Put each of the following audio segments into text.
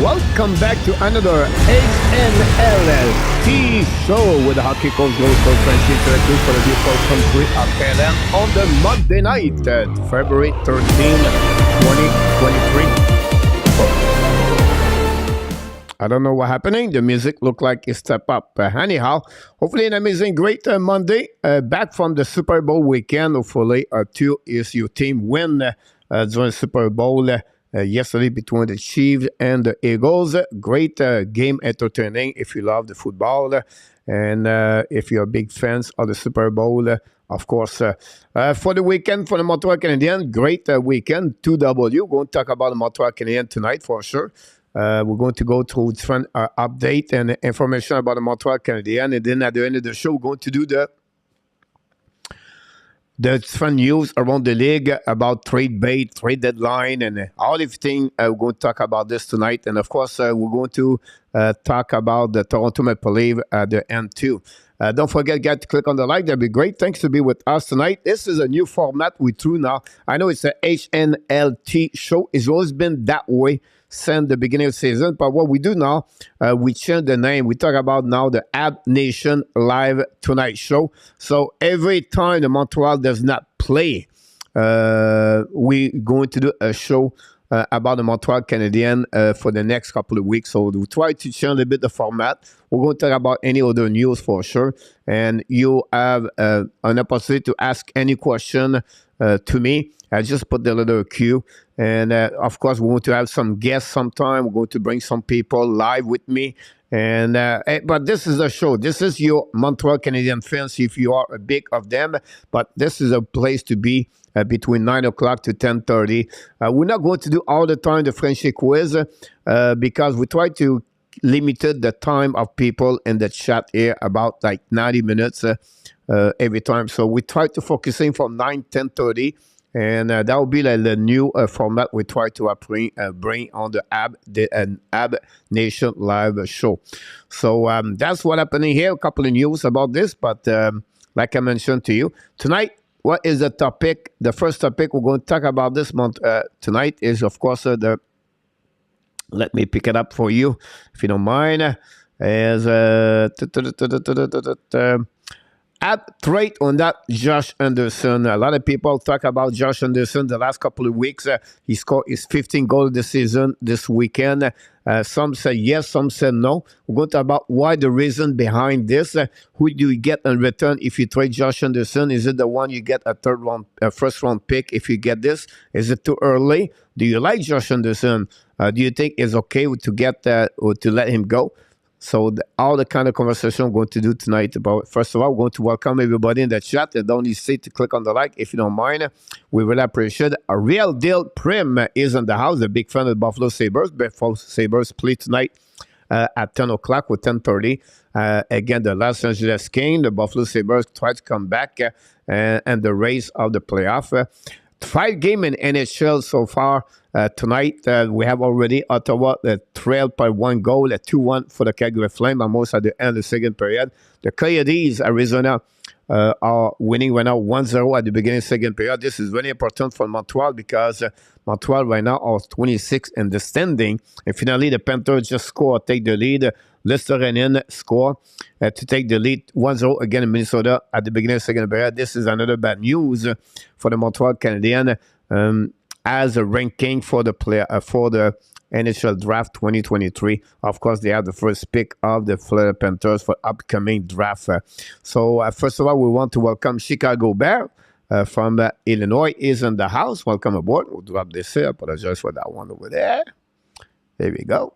Welcome back to another HNLLT show with the hockey coach goes for French Interactive for the beautiful country of Canada on the Monday night, February 13, 2023. I don't know what's happening. The music looked like it stepped up. Anyhow, hopefully an amazing, great Monday. Back from the Super Bowl weekend. Hopefully, two is your team win during the Super Bowl. Yesterday between the Chiefs and the Eagles. Great game, entertaining if you love the football and if you're big fans of the Super Bowl. Of course, for the weekend for the Montreal Canadiens, great weekend, 2W. We're going to talk about the Montreal Canadiens tonight for sure. We're going to go through different update and information about the Montreal Canadiens. And then at the end of the show, we're going to do the different news around the league about trade bait, trade deadline, and all everything. We're going to talk about this tonight. And of course, we're going to talk about the Toronto Maple Leafs at the end too. Don't forget, guys, to click on the like. That'd be great. Thanks to be with us tonight. This is a new format we threw now. I know it's a HNLT show. It's always been that way since the beginning of the season. But what we do now, we change the name. We talk about now the Ab Nation Live Tonight show. So every time the Montreal does not play, we're going to do a show about the Montreal Canadiens for the next couple of weeks. So we try to change a bit the format. We're going to talk about any other news for sure. And you have an opportunity to ask any question to me. I just put the little queue. And of course, we're going to have some guests sometime. We're going to bring some people live with me. And but this is a show. This is your Montreal Canadiens fans if you are a big of them. But this is a place to be between 9 o'clock to 10:30. We're not going to do all the time the French quiz because we try to limit the time of people in the chat here about like 90 minutes every time. So we try to focusing from 10:30. And that will be like the new format we try to bring on the Ab Nation Live show. So that's what happening here. A couple of news about this, but like I mentioned to you tonight, what is the topic? The first topic we're going to talk about this month tonight is, of course, the. Let me pick it up for you, if you don't mind. Is trade on that Josh Anderson. A lot of people talk about Josh Anderson the last couple of weeks. He scored his 15 goals this season, this weekend. Some say yes, some say no. We're going to talk about why the reason behind this. Who do you get in return if you trade Josh Anderson? Is it the one you get a first round pick if you get this? Is it too early? Do you like Josh Anderson? Do you think it's okay to get or to let him go? So all the kind of conversation I'm going to do tonight about, first of all, we're going to welcome everybody in the chat. And don't hesitate to click on the like if you don't mind. We really appreciate it. A Real Deal Prim is in the house, a big fan of the Buffalo Sabres. Buffalo Sabres play tonight at 10 o'clock or 10:30. again, the Los Angeles Kings. The Buffalo Sabres try to come back and the race of the playoff. 5 games in NHL so far. Tonight, we have already Ottawa trailed by 1 goal, 2-1 for the Calgary Flame, almost at the end of the second period. The Coyotes, Arizona, are winning right now 1-0 at the beginning of the second period. This is very important for Montreal because Montreal right now are 26 in the standing. And finally, the Panthers just score, take the lead. Lesteranen score to take the lead 1-0 again in Minnesota at the beginning of the second period. This is another bad news for the Montreal Canadiens as a ranking for the NHL Draft 2023. Of course, they have the first pick of the Florida Panthers for upcoming draft. So first of all, we want to welcome Chicago Bear from Illinois is in the house. Welcome aboard. We'll drop this here. Apologize for that one over there. There we go.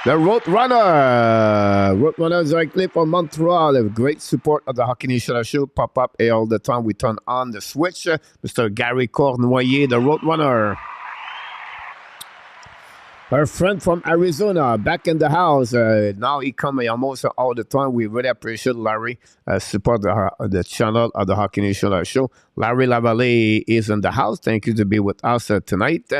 The Roadrunner directly from Montreal. A great support of the Hockey Nation show. Pop up here all the time. We turn on the switch. Mr. Gary Cournoyer, the Roadrunner. Our friend from Arizona, back in the house. Now he comes almost all the time. We really appreciate Larry support the channel of the Hockey Nation show. Larry Lavallée is in the house. Thank you to be with us tonight.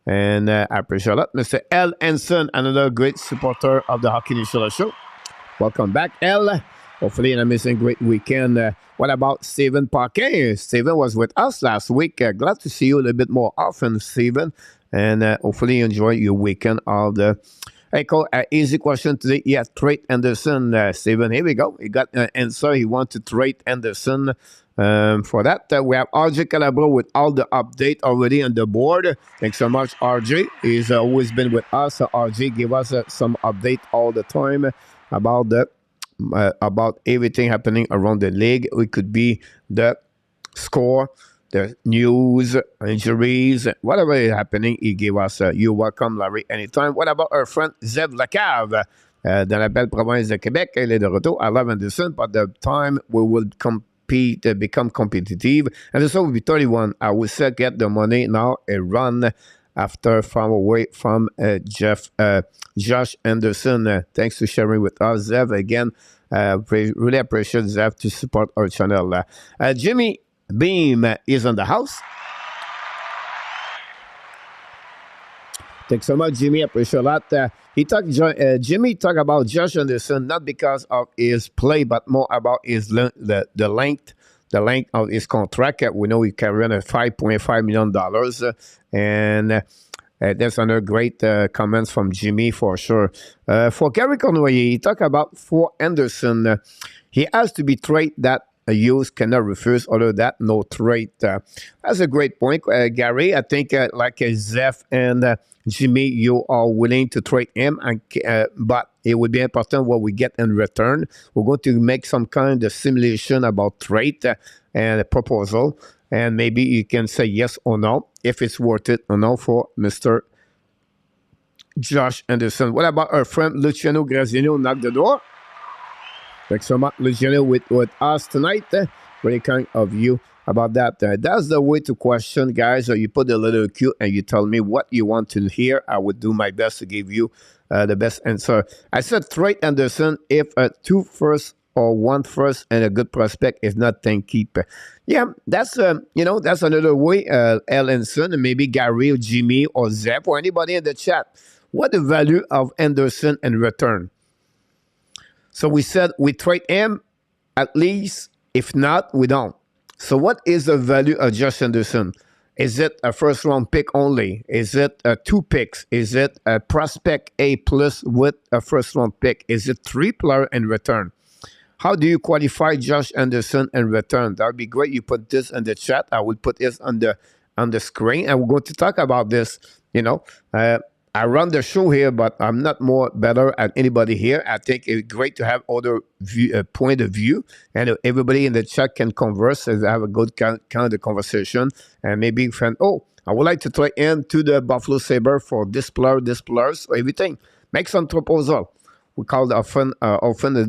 And I appreciate that. Mr. L. Ensign, another great supporter of the Hockey Nation show. Welcome back, L. Hopefully, an amazing, great weekend. What about Steven Parquet? Steven was with us last week. Glad to see you a little bit more often, Steven. And hopefully, you enjoy your weekend of the. Hey, Cole, easy question today. Yeah, trade Anderson, Steven. Here we go. He got an answer. He wants to trade Anderson. For that, we have RJ Calabro with all the update already on the board. Thanks so much, RJ. He's always been with us. RJ give us some update all the time about everything happening around the league. It could be the score, the news, injuries, whatever is happening. He gave us. You're welcome, Larry, anytime. What about our friend Zev Lacave? Dans la belle province de Québec, il est de retour à Love Anderson. By the time we will become competitive, and this will be 31. I will still get the money now and run after from away from Josh Anderson. Thanks for sharing with us, Zev. Again, really appreciate Zev to support our channel. Jimmy Beam is in the house. Thanks so much, Jimmy. Appreciate that. Jimmy talked about Josh Anderson not because of his play, but more about his the length of his contract. We know he carried on $5.5 million, and that's another great comments from Jimmy for sure. For Gary Cournoyer, he talked about for Anderson, he has to be traded that a use cannot refuse. Other that, no trade. That's a great point, Gary. I think like Zeph and Jimmy, you are willing to trade him, but it would be important what we get in return. We're going to make some kind of simulation about trade and a proposal, and maybe you can say yes or no, if it's worth it or no for Mr. Josh Anderson. What about our friend Luciano Graziano? Knock the door. Thanks so much, Luciano, with us tonight. Very kind of you about that. That's the way to question, guys. You put a little Q and you tell me what you want to hear. I would do my best to give you the best answer. I said trade Anderson if 2 first or 1 first and a good prospect is not 10 keep. Yeah, that's that's another way. Ellenson, maybe Gary or Jimmy or Zep or anybody in the chat. What the value of Anderson in return? So we said we trade him at least. If not, we don't. So what is the value of Josh Anderson? Is it a first round pick only? Is it 2 picks? Is it a prospect A plus with a first round pick? Is it 3 players in return? How do you qualify Josh Anderson in return? That would be great. You put this in the chat. I will put this on the screen, and we're going to talk about this. I run the show here, but I'm not more better at anybody here. I think it's great to have other point of view, and everybody in the chat can converse and have a good kind of conversation. And maybe friend, I would like to try into the Buffalo Sabre for this player, so everything. Make some proposal. We call it often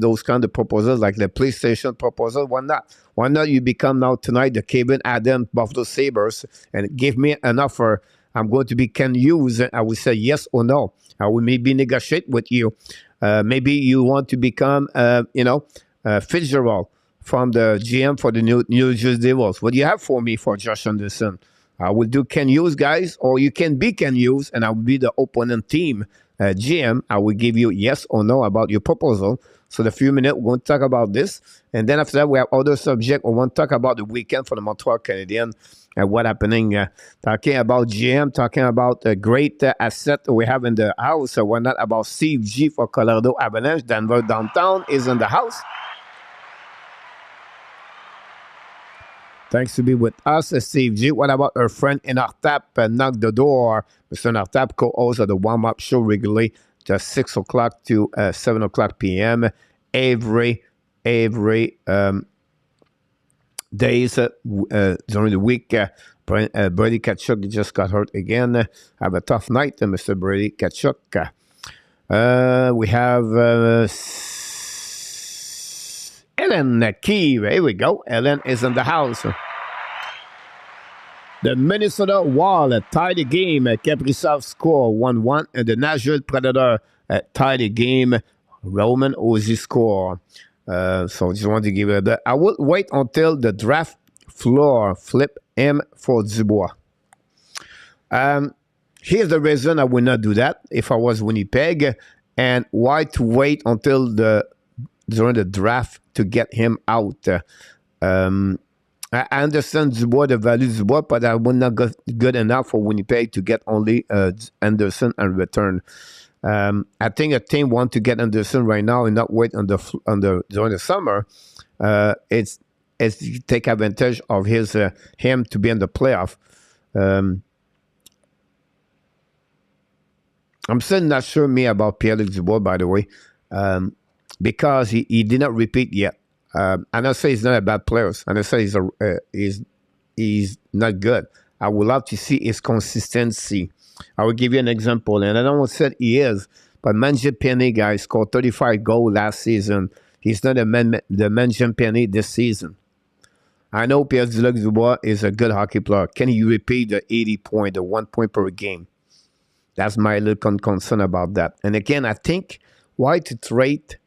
those kind of proposals, like the PlayStation proposal. Why not? Why not you become now tonight the Kevin Adams Buffalo Sabres and give me an offer I'm going to be can use, I will say yes or no. I will maybe negotiate with you. Maybe you want to become, Fitzgerald from the GM for the New Jersey Devils. What do you have for me for Josh Anderson? I will do Ken Hughes, guys, or you can be Ken Hughes, and I will be the opponent team GM. I will give you yes or no about your proposal. So the few minutes, we're going to talk about this. And then after that, we have other subject. We want to talk about the weekend for the Montreal Canadiens and what happening. Talking about GM, talking about the great asset we have in the house. We're not about Steve G for Colorado Avalanche. Denver Downtown is in the house. Thanks to be with us, Steve G. What about our friend in Artap, Knock the Door? Mr. Artap, co-host of the warm-up show regularly, just 6 o'clock to 7 o'clock p.m. every days during the week. Brady Tkachuk just got hurt again. Have a tough night, Mr. Brady Tkachuk. We have Ellen Key. Here we go. Ellen is in the house. The Minnesota Wild tied the game. Kaprizov score 1-1. And the Nashville Predator tied the game. Roman Ozzy score. So just want to give it that. I will wait until the draft floor flip him for Dubois. Here's the reason I would not do that if I was Winnipeg. And why to wait until during the draft to get him out. I understand Dubois, the value of Dubois, but I would not good enough for Winnipeg to get only Anderson and return. I think a team want to get Anderson right now and not wait during the summer. It's take advantage of him to be in the playoff. I'm still not sure about Pierre-Luc Dubois, by the way, because he did not repeat yet. I'm not saying he's not a bad player. I'm not saying he's not good. I would love to see his consistency. I will give you an example, and I don't want to say he is, but Mangiapane, guys, scored 35 goals last season. He's not the Mangiapane this season. I know Pierre-Luc Dubois is a good hockey player. Can he repeat the 80 point, the 1 point per game? That's my little concern about that. And again, I think why to trade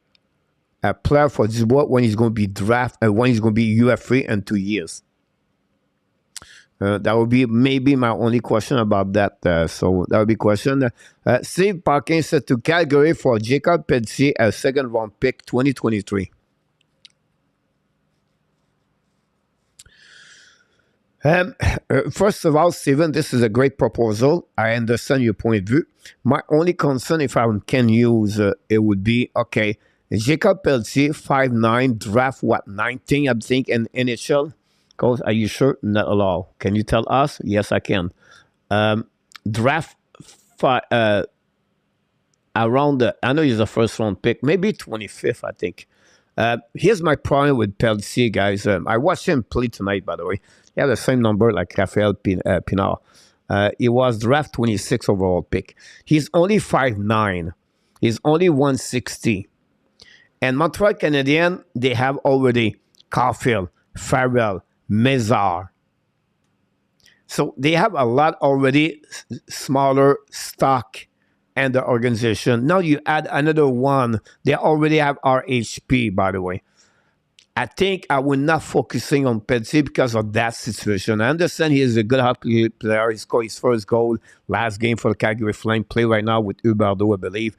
a player for Dubois when he's going to be drafted, when he's going to be UFA in 2 years? That would be maybe my only question about that. So that would be question. Steve Parkin said to Calgary for Jacob Pelletier, a second round pick 2023. First of all, Steven, this is a great proposal. I understand your point of view. My only concern, if I can use, it would be, okay, Jacob Pelletier, 5'9", draft, 19, I think, in NHL? Coach, are you sure? Not at all. Can you tell us? Yes, I can. Draft, around I know he's a first round pick, maybe 25th, I think. Here's my problem with Pelletier, guys. I watched him play tonight, by the way. He had the same number like Raphael Pinard. He was draft 26 overall pick. He's only 5'9". He's only 160. And Montreal Canadiens, they have already Caulfield, Farrell, Mézard. So they have a lot already smaller stock and the organization. Now you add another one. They already have RHP, by the way. I think I will not focusing on Pelletier because of that situation. I understand he is a good hockey player. He scored his first goal last game for the Calgary Flame. Play right now with Huberdeau, I believe.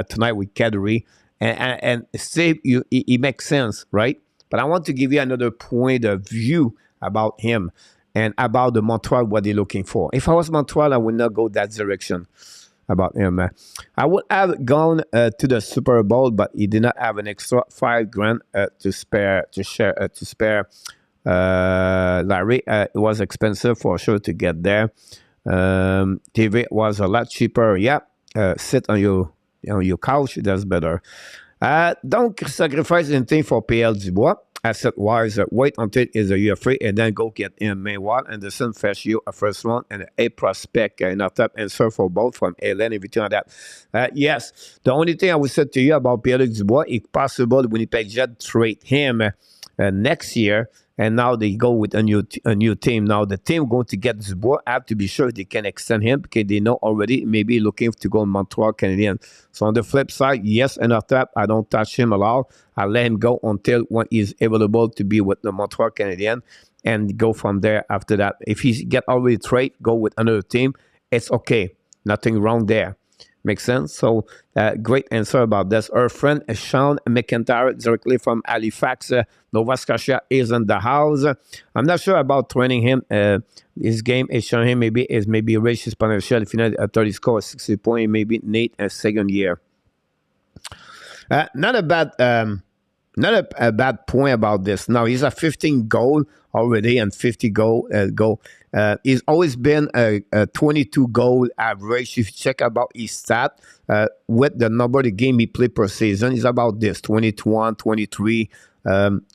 Tonight with Kadri. And Steve, he makes sense, right? But I want to give you another point of view about him and about the Montreal, what they're looking for. If I was Montreal, I would not go that direction about him. I would have gone to the Super Bowl, but he did not have an extra $5,000 to spare. Larry, it was expensive for sure to get there. TV was a lot cheaper. Yeah, sit on your couch, that's better. Don't sacrifice anything for PL Dubois. Asset-wise, wait until he's a year free and then go get him Meanwhile, Anderson, fetch you a first one and a prospect in our top answer for both from Allen, everything like that. Yes, the only thing I would say to you about Pierre-Luc Dubois, if possible, Winnipeg Jet trade him next year and now they go with a new team. Now the team going to get Dubois have to be sure they can extend him because they know already maybe looking to go Montreal Canadiens. So on the flip side, yes, enough that I don't touch him a lot. I let him go until when he's available to be with the Montreal Canadiens and go from there after that. If he get already trade, go with another team. It's okay. Nothing wrong there. Makes sense? So, great answer about this. Our friend Sean McIntyre, directly from Halifax, Nova Scotia, is in the house. I'm not sure about training him. His game is showing him maybe reach his potential. If you know, 30 score, 60 points, maybe Nate a second year. Not a bad point about this. Now he's a 15 goal already and 50 goal. He's always been a 22 goal average. If you check about his stat with the number of game he played per season, he's about this 21, 23.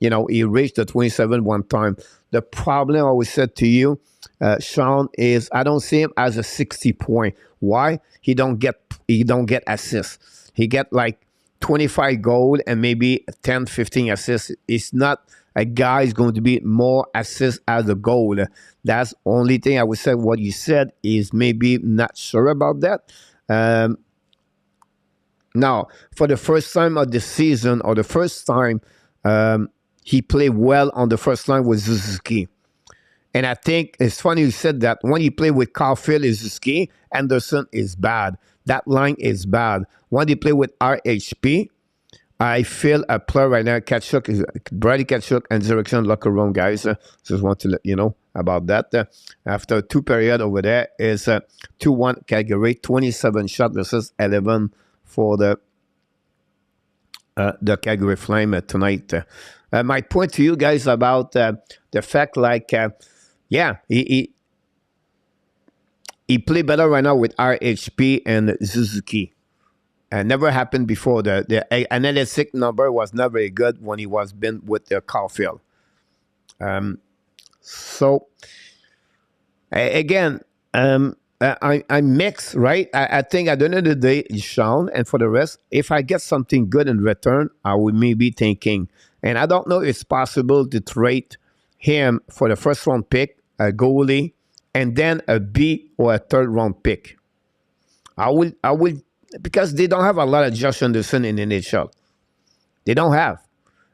He reached the 27 one time. The problem I always said to you, Sean, is I don't see him as a 60 point. Why? He don't get assists. He get like 25 goal and maybe 10, 15 assists. It's not a guy is going to be more assists as a goal. That's the only thing I would say. What you said is maybe not sure about that. Now, for the first time of the season or the first time he played well on the first line with Suzuki. And I think it's funny you said that. When he played with Caulfield and Suzuki, Anderson is bad. That line is bad. When they play with RHP, I feel a player right now, Brady Tkachuk and direction locker room guys. Just want to let you know about that. After 2 periods over there is 2-1 Calgary, 27 shots versus 11 for the Calgary Flame tonight. My point to you guys about the fact he played better right now with RHP and Suzuki. Never happened before. The analytic number was not very good when he was been with the Caulfield. Again, I mix, right? I think at the end of the day, it's Sean, and for the rest, if I get something good in return, I would maybe thinking. And I don't know if it's possible to trade him for the first round pick, a goalie, and then a B or a third round pick. I will, because they don't have a lot of Josh Anderson in the NHL. They don't have.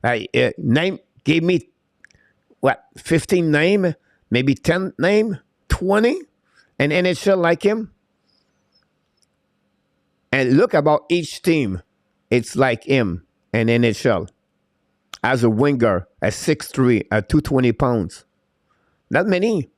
Gave me, 15 name, maybe 10 name, 20 in NHL like him. And look about each team. It's like him in NHL. As a winger, a 6'3", at 220 pounds. Not many.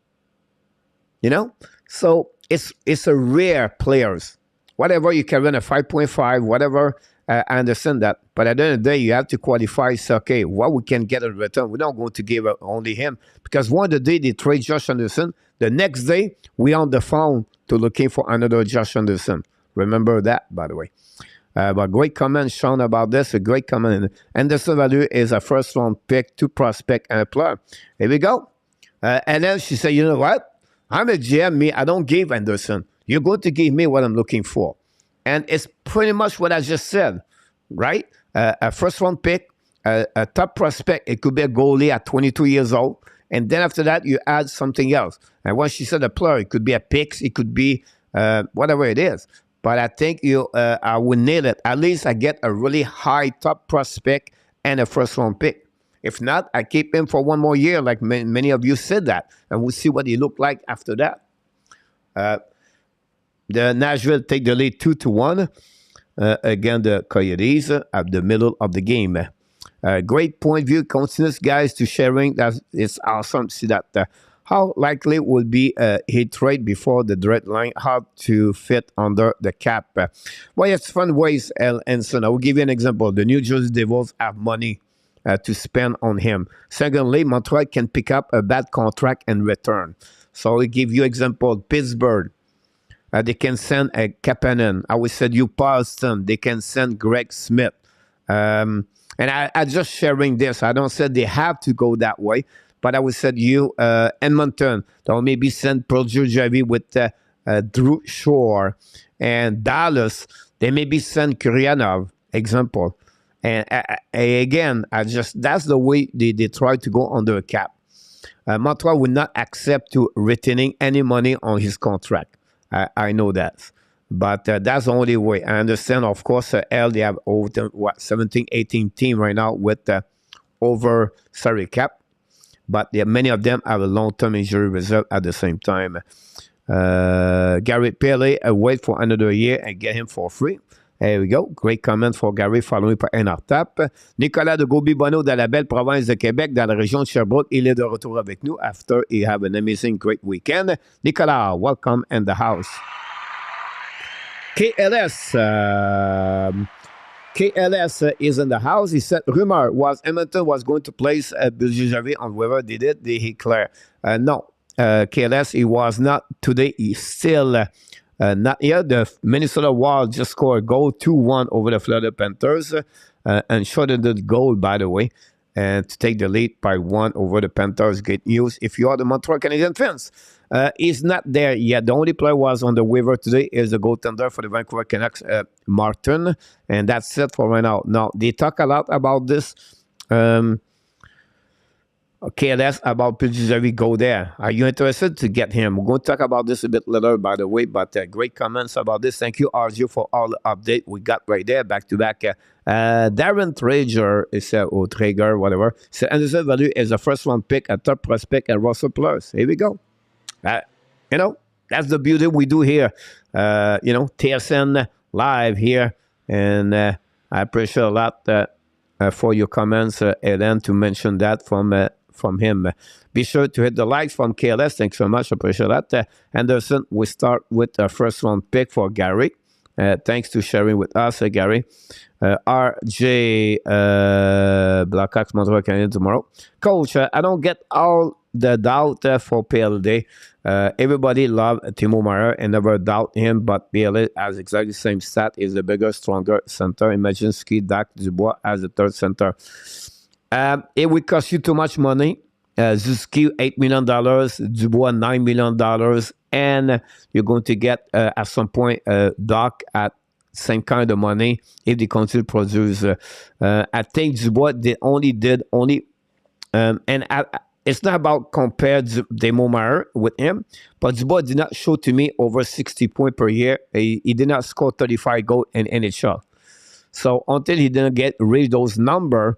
So it's a rare players. Whatever you can run a 5.5, whatever, I understand that. But at the end of the day, you have to qualify. Say, okay, what we can get in return. We're not going to give only him. Because one of the day they trade Josh Anderson, the next day, we're on the phone to looking for another Josh Anderson. Remember that, by the way. But great comment, Sean, about this. A great comment. Anderson value is a first-round pick, 2 prospect, and a player. Here we go. And then she said, you know what? I'm a GM. I don't give Anderson. You're going to give me what I'm looking for. And it's pretty much what I just said, right? A first-round pick, a top prospect. It could be a goalie at 22 years old. And then after that, you add something else. And when she said a player, it could be a pick. It could be whatever it is. But I think I will nail it. At least I get a really high top prospect and a first-round pick. If not, I keep him for 1 more year, like many of you said that. And we'll see what he look like after that. The Nashville take the lead 2-1 against the Coyotes at the middle of the game. Great point of view. Continuous guys to sharing. It's awesome to see that. How likely will be a trade before the deadline? How to fit under the cap? Well, it's fun ways, Ensign. I will give you an example. The New Jersey Devils have money to spend on him. Secondly, Montreal can pick up a bad contract in return. So I'll give you example. Pittsburgh, they can send a Kapanen. I would say you Boston. They can send Greg Smith. And I just sharing this. I don't say they have to go that way. But I would say you, Edmonton, they'll maybe send Pearl Javi with Drew Shore. And Dallas, they maybe send Kuryanov, example. And again, that's the way they try to go under a cap. Montreal would not accept to retaining any money on his contract. I know that. But that's the only way. I understand, of course, L, they have over, 17, 18 team right now with over salary cap. But many of them have a long-term injury reserve at the same time. Gary Pele, wait for another year and get him for free. There we go. Great comment for Gary, following par un tape. Nicolas de Gauby-Bonneau dans la belle province de Québec, dans la région de Sherbrooke. Il est de retour avec nous after he have an amazing, great weekend. Nicolas, welcome in the house. KLS. KLS is in the house. He said, rumor was Edmonton was going to place Bujijari on whoever did it. They declare. No. KLS, he was not today. He's still not here. The Minnesota Wild just scored a goal 2-1 over the Florida Panthers and shortened the goal, by the way, and to take the lead by 1 over the Panthers. Great news if you are the Montreal Canadian fans. He's not there yet. The only player was on the waiver today is the goaltender for the Vancouver Canucks, Martin, and that's it for right now. Now, they talk a lot about this. KLS about Pujijari go there. Are you interested to get him? We're going to talk about this a bit later, by the way, but great comments about this. Thank you, Arju, for all the update we got right there, back-to-back. Darren Traeger, or Traeger, whatever. So Anderson Value is a first-round pick, a top prospect, and Russell Plus. Here we go. You know, that's the beauty we do here. You know, TSN live here, and I appreciate a lot for your comments, Ellen, to mention that from him. Be sure to hit the likes from KLS. Thanks so much. Appreciate that. Anderson, we start with a first round pick for Gary. Thanks to sharing with us, Gary. RJ Blackhawks Montreal Canadiens tomorrow. Coach, I don't get all the doubt for PLD. Everybody love Timo Meier and never doubt him, but PLD has exactly the same stat. Is the bigger, stronger center. Imagine Ski Dak Dubois as the third center. It would cost you too much money. Zuski, $8 million, Dubois, $9 million, and you're going to get, at some point, Doc at same kind of money if they continue to produce. I think Dubois it's not about compared Timo Meier with him, but Dubois did not show to me over 60 points per year. He did not score 35 goals in NHL. So until he didn't reach those numbers,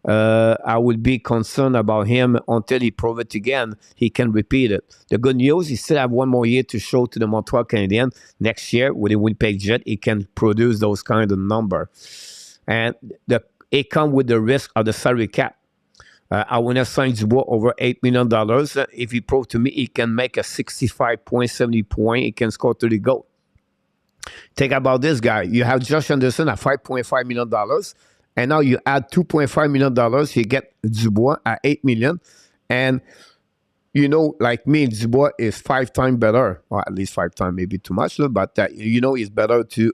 I would be concerned about him until he prove it again. He can repeat it. The good news, he still have one more year to show to the Montreal Canadiens. Next year, with the Winnipeg Jet, he can produce those kind of numbers. And it comes with the risk of the salary cap. I want to sign Dubois over $8 million. If he prove to me he can make a 65 point, 70 point, he can score 30 goals. Think about this guy. You have Josh Anderson at $5.5 million. And now you add $2.5 million, you get Dubois at $8 million. And, you know, like me, Dubois is 5 times better, or at least 5 times, maybe too much, but, you know, he's better to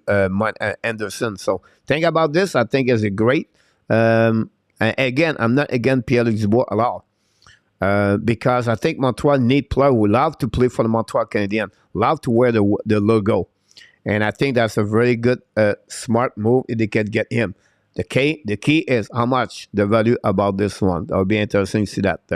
Anderson. So think about this. I think it's a great. Again, I'm not against Pierre-Luc Dubois at all. Because I think Montreal need players who love to play for the Montreal Canadiens, love to wear the logo. And I think that's a very good, smart move if they can get him. The key is how much the value about this one. That would be interesting to see that.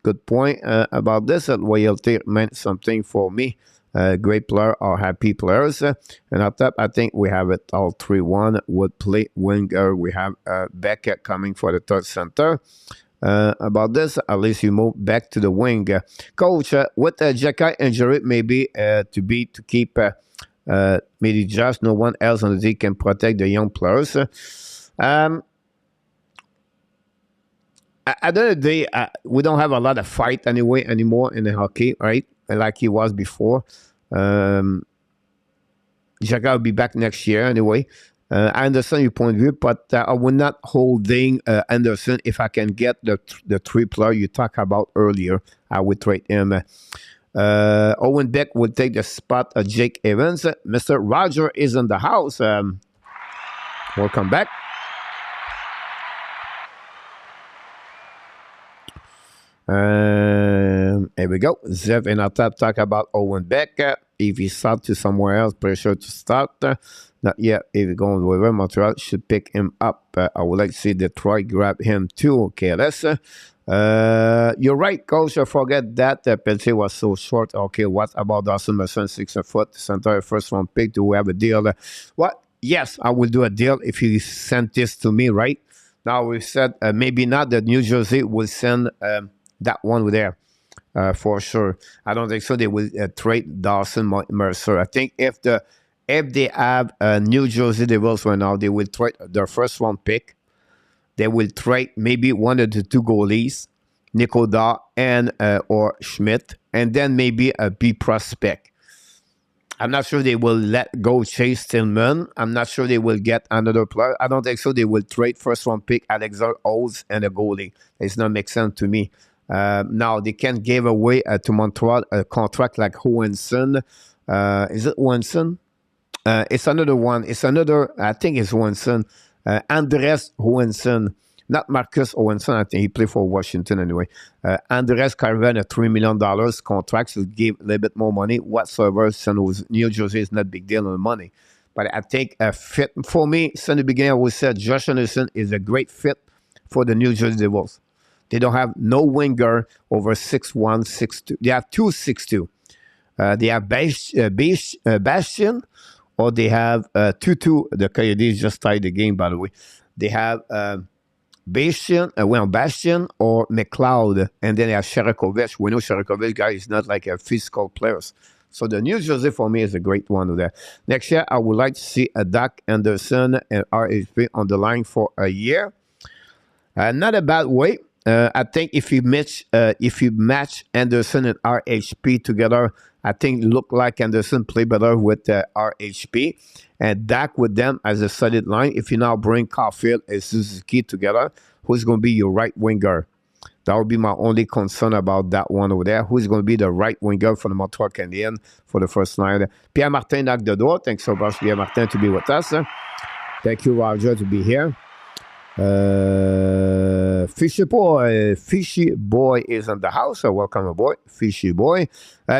Good point about this. Loyalty meant something for me. Great player or happy players. And at top, I think we have it all 3-1. Would play winger. We have Beckett coming for the third center. About this, at least you move back to the wing. Coach, with the Jacky injury, maybe to keep... maybe just no one else on the team can protect the young players. At the end of the day, we don't have a lot of fight anymore in the hockey, right? Like he was before. Jacky will be back next year anyway. I understand your point of view, but I will not holding Anderson if I can get the 3 player you talked about earlier. I would trade him. Owen Beck will take the spot of Jake Evans. Mr. Roger is in the house. Welcome back. Here we go. Zev and Atap talk about Owen Beck. If he start to somewhere else, pretty sure to start. Not yet. If he goes wherever, Montreal should pick him up. I would like to see Detroit grab him too. KLS. You're right, coach. I forget that penalty was so short. Okay, what about Dawson Merson, 6 foot center, first round pick? Do we have a deal? What? Yes, I will do a deal if you send this to me, right? Now we said maybe not that New Jersey will send that one there for sure. I don't think so. They will trade Dawson Mercer. I think if they have New Jersey Devils right now, they will trade their first round pick. They will trade maybe one of the two goalies, Nicoda and or Schmidt, and then maybe a B prospect. I'm not sure they will let go Chase Tillman. I'm not sure they will get another player. I don't think so. They will trade first round pick Alexandre Oz and a goalie. It's not make sense to me. Now they can give away to Montreal a contract like Hohenson. Is it Hohenson? It's another one. It's another. I think it's Hohenson. Andres Hohenson, not Marcus Hohenson. I think he played for Washington anyway. Andres Carven, a $3 million contract, so give a little bit more money whatsoever. New Jersey is not a big deal on the money. But I think a fit for me, since the beginning, I always said Josh Anderson is a great fit for the New Jersey Devils. They don't have no winger over 6'1", 6'2". They have 2'6'2". They have Bastian, or they have 2-2. The Coyotes just tied the game, by the way. They have Bastian or McLeod, and then they have Sharakovich. We know Sharakovich, guy, is not like a physical player. So the New Jersey, for me, is a great one there. Next year, I would like to see a Doc Anderson and RHP on the line for a year. Not a bad way. I think if you match Anderson and RHP together, I think look like Anderson play better with RHP, and Dak with them as a solid line. If you now bring Caulfield and Suzuki together, who's going to be your right winger? That would be my only concern about that one over there. Who's going to be the right winger for the Montreal Canadiens for the first line? Pierre-Martin knocked the door. Thanks so much, Pierre-Martin, to be with us. Thank you, Roger, to be here. Fishy boy is in the house. Welcome aboard, Fishy boy.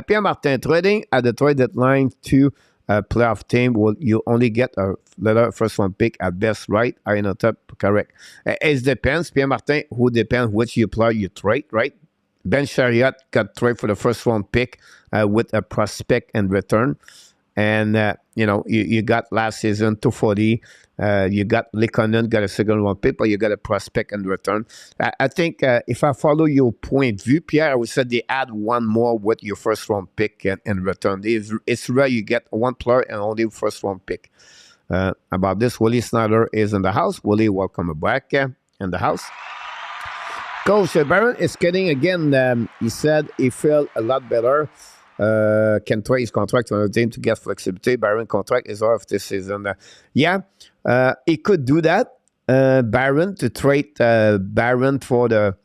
Pierre Martin, trading at the trade deadline to a playoff team. Will you only get a letter first one pick at best, right? I know that correct. It depends, Pierre Martin. Who depends which player you trade, right? Ben Chariot got trade for the first round pick with a prospect in return. And, you got last season 240. You got Lekonen, got a second round pick, but you got a prospect in return. I think if I follow your point of view, Pierre, I would say they add one more with your first round pick in return. It's rare you get one player and only first round pick. About this, Willie Snyder is in the house. Willie, welcome back in the house. Coach Barron is kidding again. He said he felt a lot better. Can trade his contract to another team to get flexibility. Barron contract is off this season. He could do that. Barron to trade Barron for the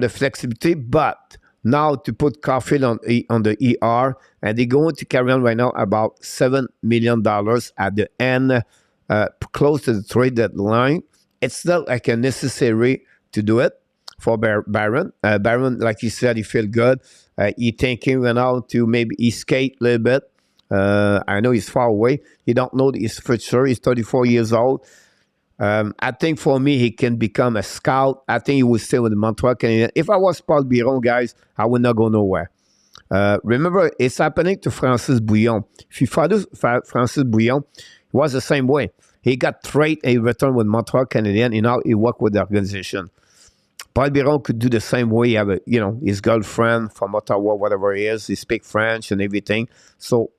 flexibility, but now to put Caulfield on the ER, and they're going to carry on right now about $7 million at the end, close to the trade deadline. It's not like a necessary to do it for Barron. Barron, like you said, he feel good. He thinking right now to maybe he skate a little bit. I know he's far away. He don't know his future. He's 34 years old. I think for me, he can become a scout. I think he will stay with the Montreal Canadiens. If I was Paul Biron, guys, I would not go nowhere. Remember, it's happening to Francis Bouillon. If you follow Francis Bouillon, he was the same way. He got traded and he returned with Montreal Canadiens, and now he worked with the organization. Paul Biron could do the same way. He have his girlfriend from Ottawa, whatever he is. He speaks French and everything. So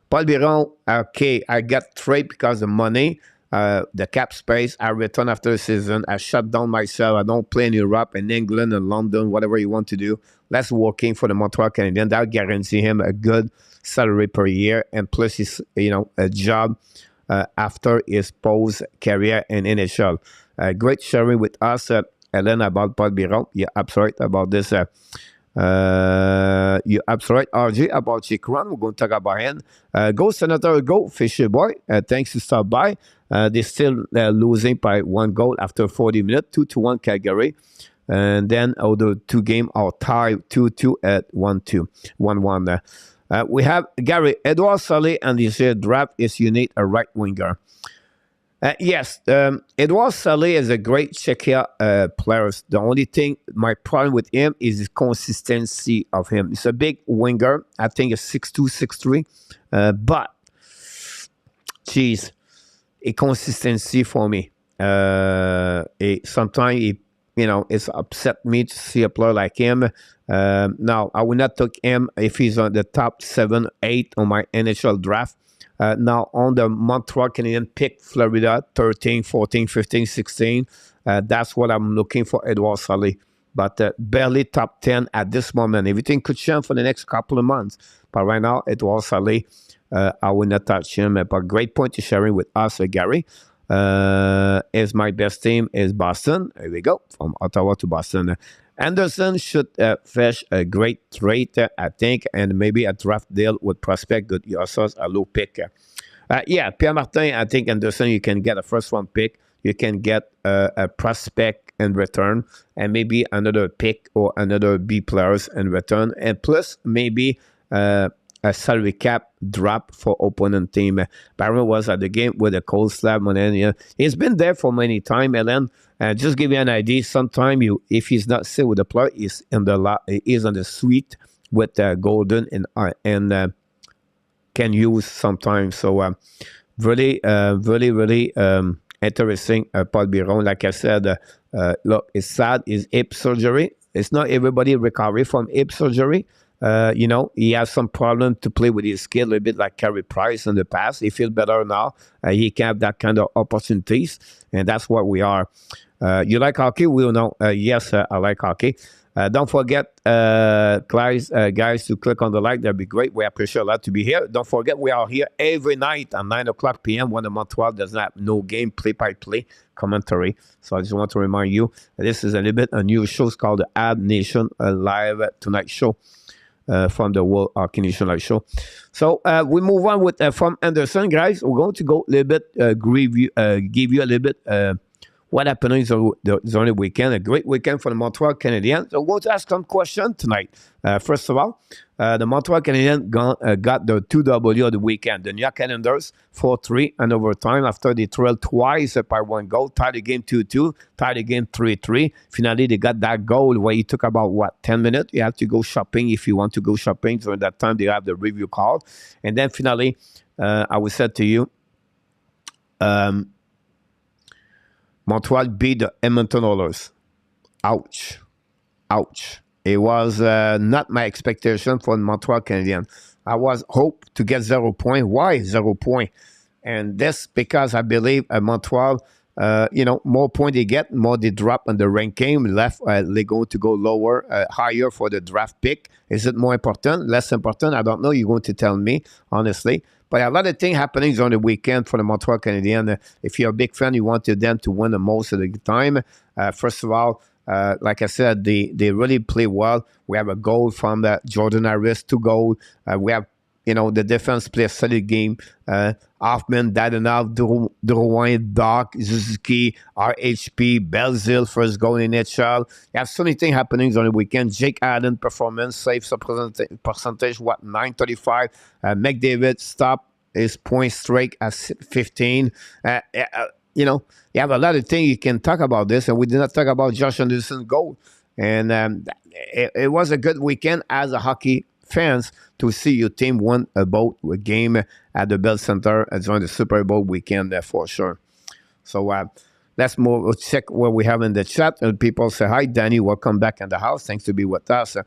Paul Biron, okay, I got traded because of money, the cap space. I return after the season. I shut down myself. I don't play in Europe, in England, and London, whatever you want to do. Let's working for the Montreal Canadiens. That will guarantee him a good salary per year, and plus his, a job after his post career in NHL. Great sharing with us. Ellen, about Paul Biron. You're absolutely about this. You're absolutely RJ about Chikran. We're going to talk about him. Go Senator, go Fishy boy. Thanks to stop by. They're still losing by 1 goal after 40 minutes. 2-1 Calgary. And then other 2 games are tied 2-2 at 1-2. 1-1. We have Gary Edouard Sully and his draft is you need a right winger. Yes, Edouard Saleh is a great Czechia player. The only thing, my problem with him is the consistency of him. He's a big winger. I think it's 6'2", 6'3". But, geez, a consistency for me. Sometimes it's upset me to see a player like him. Now, I will not take him if he's on the top 7, 8 on my NHL draft. Now, on the Montreal Canadian pick, Florida, 13, 14, 15, 16. That's what I'm looking for, Edouard Saleh. But barely top 10 at this moment. Everything could change for the next couple of months. But right now, Edouard Saleh, I will not touch him. But great point to sharing with us, Gary. Is my best team is Boston. Here we go, from Ottawa to Boston. Anderson should fetch a great trade, I think, and maybe a draft deal with prospect good yourselves a low pick. Yeah, Pierre Martin, I think Anderson, you can get a first round pick. You can get a prospect in return, and maybe another pick or another B players in return, and plus maybe a salary cap drop for opponent team. Barron was at the game with a cold slab on. He's been there for many time, Ellen. Just give you an idea. Sometime if he's not still with the player, he's in the suite with Golden and can use sometimes. So really, really interesting. Paul Biron, like I said, look, it's sad. It's hip surgery. It's not everybody recovery from hip surgery. He has some problem to play with his skill, a little bit like Carey Price in the past. He feels better now. He can have that kind of opportunities, and that's what we are. You like hockey? We'll know. Yes, I like hockey. Don't forget, guys, to click on the like. That'd be great. We appreciate a lot to be here. Don't forget, we are here every night at 9 o'clock p.m. when the Montreal does not have no game play-by-play commentary. So I just want to remind you, this is a little bit a new show. It's called the Ab Nation Live Tonight Show. From the World Hockey Nation Live Show. So we move on with from Anderson, guys. We're going to go a little bit, give you a little bit what happened during the weekend. A great weekend for the Montreal Canadiens. So we're going to ask some questions tonight. First of all, the Montreal Canadiens got the 2W of the weekend. The New York Islanders 4-3 and overtime after they trailed twice by one goal, tied the game 2-2, tied the game 3-3. Finally, they got that goal where it took about, 10 minutes? You have to go shopping if you want to go shopping. During that time, they have the review call. And then finally, I will say to you, Montreal beat the Edmonton Oilers. Ouch. Ouch. It was not my expectation for the Montreal Canadiens. I was hoped to get 0 point. Why 0 point? And this because I believe Montreal, more points they get, more they drop in the ranking. Left, they're going to go lower, higher for the draft pick. Is it more important? Less important? I don't know. You're going to tell me, honestly. But a lot of things happening on the weekend for the Montreal Canadiens. If you're a big fan, you wanted them to win the most of the time. First of all, like I said, they really play well. We have a goal from Jordan Harris, 2 goals. We have, the defense play a solid game. Hoffman, Dadonov, Drouin, Doc, Suzuki, RHP, Belzil, first goal in NHL. You have so many things happening on the weekend. Jake Allen, performance, saves percentage, 935. McDavid, stop his point streak at 15. You have a lot of things you can talk about this, and we did not talk about Josh Anderson's goal. And it was a good weekend as a hockey fans to see your team win a game at the Bell Center during the Super Bowl weekend for sure. So let's check what we have in the chat. And people say, hi, Danny, welcome back in the house. Thanks to be with us.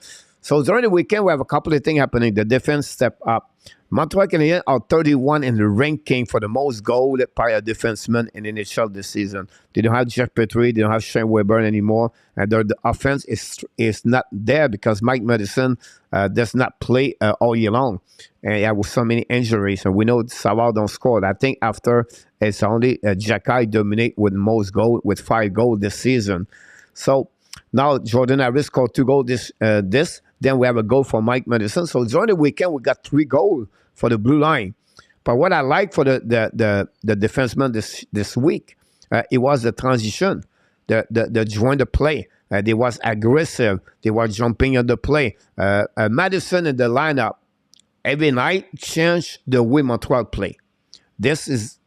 So during the weekend, we have a couple of things happening. The defense step up. Montreal Canadiens are 31 in the ranking for the most goal by a defenseman in NHL this season. They don't have Jeff Petrie, they don't have Shane Weber anymore, and the offense is not there because Mike Madison does not play all year long. And he has so many injuries, and we know Savard don't score. I think after it's only Jacky dominate with most goal with 5 goals this season. So now Jordan Harris scored 2 goals this. Then we have a goal for Mike Madison. So during the weekend, we got 3 goals for the blue line. But what I like for the defenseman this week, it was the transition, the join the play. They was aggressive. They were jumping at the play. Madison in the lineup every night changed the way Montreal play. This is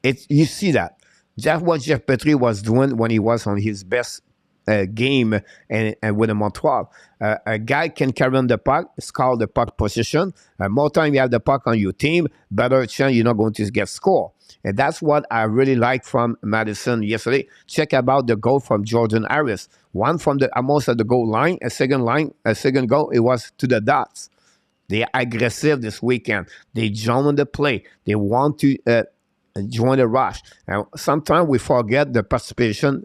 You see that. That's what Jeff Petrie was doing when he was on his best game and with a Montreal. A guy can carry on the puck, score the puck position. More time you have the puck on your team, better chance you're not going to get score. And that's what I really like from Madison yesterday. Check about the goal from Jordan Harris. One from the almost at the goal line, a second goal, it was to the dots. They're aggressive this weekend. They jump on the play. They want to join the rush. And sometimes we forget the participation.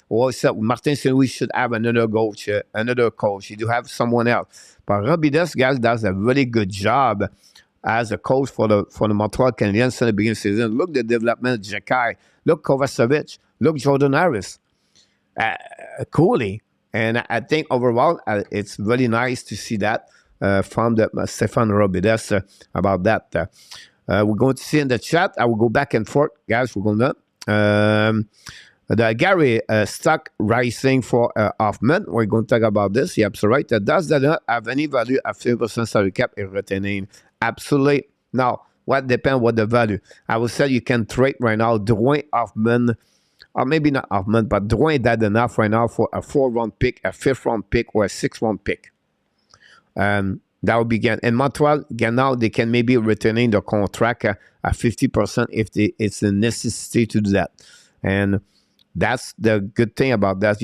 Or Martin said we should have another coach. You do have someone else. But Robidas, guys, does a really good job as a coach for the Montreal Canadiens since the beginning of the season. Look the development of Jakai. Look Kovacevic. Look Jordan Harris. Cooley. And I think overall, it's really nice to see that from Stefan Robidas about that. We're going to see in the chat. I will go back and forth, guys. We're going to. The Gary stock rising for Hoffman. We're going to talk about this. You're absolutely right. Does that have any value at 50% salary cap is retaining? Absolutely. Now, what depends what the value? I would say you can trade right now Dwayne Hoffman, or maybe not Hoffman, but Dwayne that enough right now for a 4th-round pick, a 5th-round pick, or a 6th-round pick. That would begin. And Montreal, again, now they can maybe returning the contract at 50% if it's a necessity to do that. And that's the good thing about that.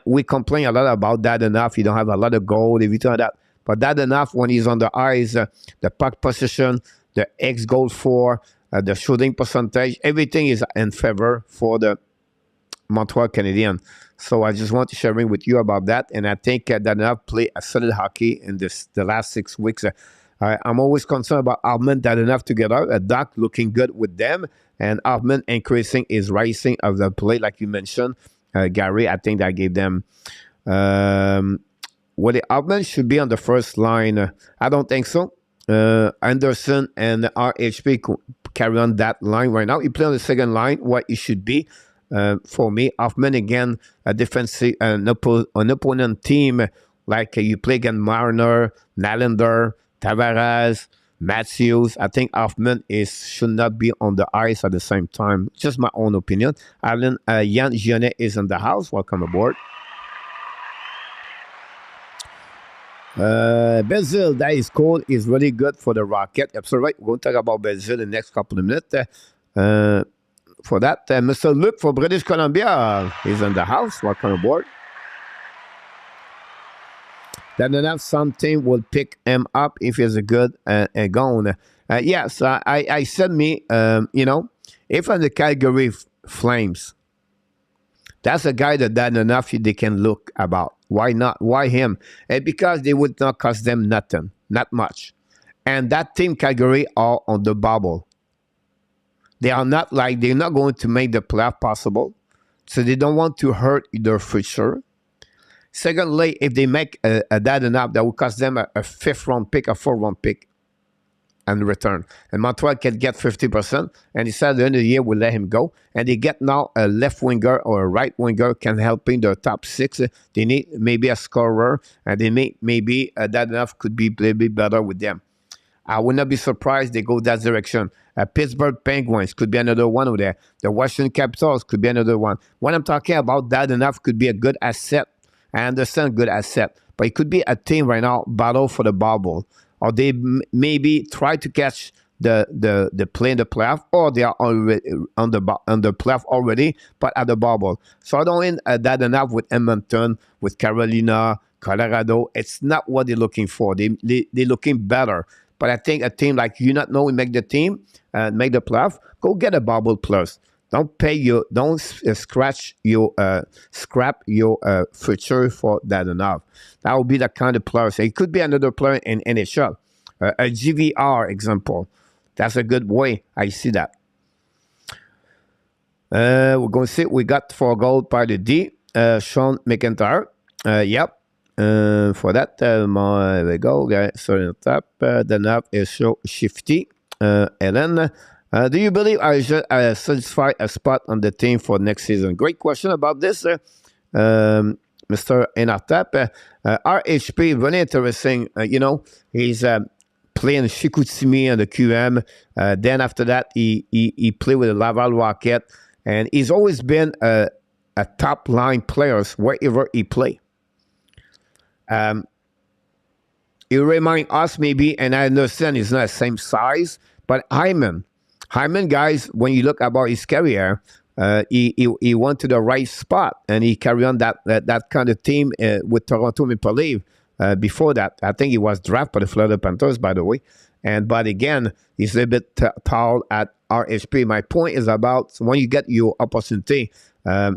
We complain a lot about that enough. You don't have a lot of goal, everything like that. But that enough when he's on the ice, the puck position, the X goal for, the shooting percentage, everything is in favor for the Montreal Canadiens. So I just want to share with you about that. And I think that enough play a solid hockey in the last 6 weeks. I'm always concerned about Hoffman that enough together. Doc looking good with them. And Hoffman increasing his rising of the play, like you mentioned. Gary, I think that gave them... Hoffman should be on the first line. I don't think so. Anderson and RHP carry on that line right now. He play on the second line, what he should be. For me, Hoffman again, a defensive, an opponent team like you play against Marner, Nylander, Tavares, Matthews. I think Hoffman should not be on the ice at the same time. Just my own opinion. Jan Gionnet is in the house. Welcome aboard. Belzile, that is cool. Is really good for the Rocket. Absolutely right. We're going to talk about Belzile in the next couple of minutes. For that, Mr. Luke for British Columbia is in the house. Welcome aboard. Then enough, some team will pick him up if he's a good gone. Yes, I said if on the Calgary Flames, that's a guy that enough they can look about. Why not? Why him? Because they would not cost them nothing, not much. And that team Calgary are on the bubble. They're not going to make the playoff possible. So they don't want to hurt their future. Secondly, if they make that enough, that will cost them a 5th-round pick, a 4th-round pick in return. And Montreal can get 50%. And he said at the end of the year, we'll let him go. And they get now a left winger or a right winger can help in their top 6. They need maybe a scorer. And they maybe that enough could be a bit better with them. I would not be surprised they go that direction. Pittsburgh Penguins could be another one over there. The Washington Capitals could be another one. When I'm talking about that enough could be a good asset. I understand good asset. But it could be a team right now battle for the bubble. Or they maybe try to catch the play in the playoff, or they are already on the playoff already, but at the bubble. So I don't mean that enough with Edmonton, with Carolina, Colorado. It's not what they're looking for. They're looking better. But I think a team like we make the team, make the playoff, go get a bubble plus. Don't scrap your future for that enough. That will be the kind of player. So it could be another player in NHL. A GVR example. That's a good way. I see that. We're going to see. We got 4 goals by the D. Sean McIntyre. Yep. For that, there we go. Sorry, on top. The nav is so shifty. Ellen. Do you believe I should satisfy a spot on the team for next season? Great question about this, Mr. Enartap. RHP, very interesting. He's played in Chicoutimi and the QM. Then after that, he played with the Laval Rocket. And he's always been a top line player wherever he play. He remind us maybe, and I understand he's not the same size, but Hyman, guys, when you look about his career, he went to the right spot and he carried on that kind of team with Toronto Maple Leafs. Before that, I think he was drafted by the Florida Panthers, by the way. But again, he's a bit tall at RHP. My point is about when you get your opportunity,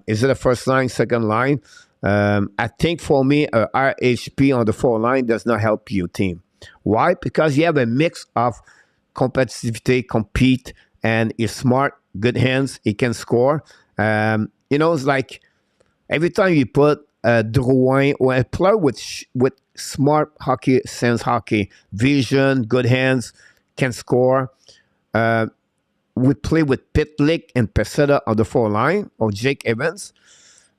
is it a first line, second line? I think for me, RHP on the 4 line does not help your team. Why? Because you have a mix of competitivity, compete, and he's smart, good hands, he can score. It's like every time you put Drouin or a player with smart hockey sense, hockey vision, good hands, can score. We play with Pitlick and Peseta on the 4 line or Jake Evans.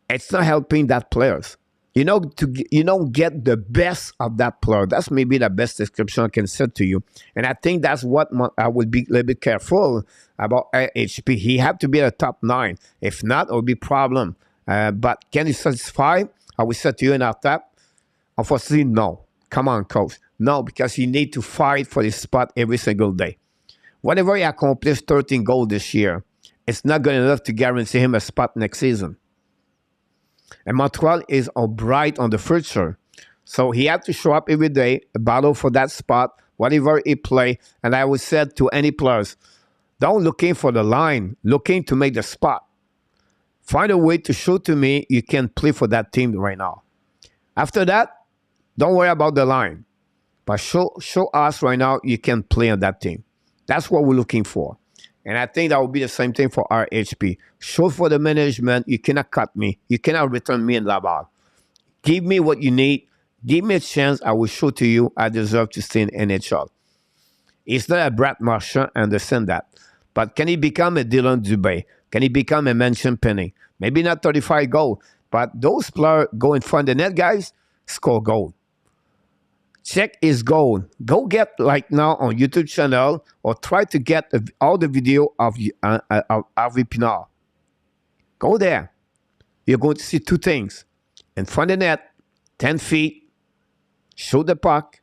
It's not helping that players. You don't get the best of that player. That's maybe the best description I can say to you. And I think that's what I would be a little bit careful about HP. He had to be a top 9. If not, it would be a problem. But can he satisfy? I will say to you in our tap, unfortunately, no. Come on, coach. No, because he need to fight for his spot every single day. Whatever he accomplished 13 goals this year, it's not good enough to guarantee him a spot next season. And Montreal is bright on the future. So he had to show up every day, battle for that spot, whatever he play. And I would say to any players, don't looking for the line, looking to make the spot. Find a way to show to me you can play for that team right now. After that, don't worry about the line. But show us right now you can play on that team. That's what we're looking for. And I think that will be the same thing for RHP. Show for the management, you cannot cut me. You cannot return me in Laval. Give me what you need. Give me a chance. I will show to you I deserve to stay in NHL. He's not a Brad Marchand, I understand that. But can he become a Dylan Dubé? Can he become a Mention Penny? Maybe not 35 goals, but those players go in front of the net, guys, score goal. Check his goal. Go get like now on YouTube channel or try to get all the video of Harvey Pinard. Go there. You're going to see 2 things. In front of the net, 10 feet, shoot the puck,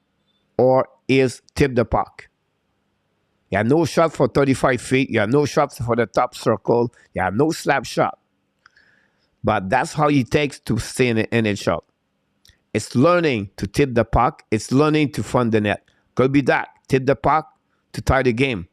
or is tip the puck. You have no shot for 35 feet. You have no shots for the top circle. You have no slap shot. But that's how it takes to stay in the NHL. It's learning to tip the puck. It's learning to front the net. Could be that. Tip the puck to tie the game.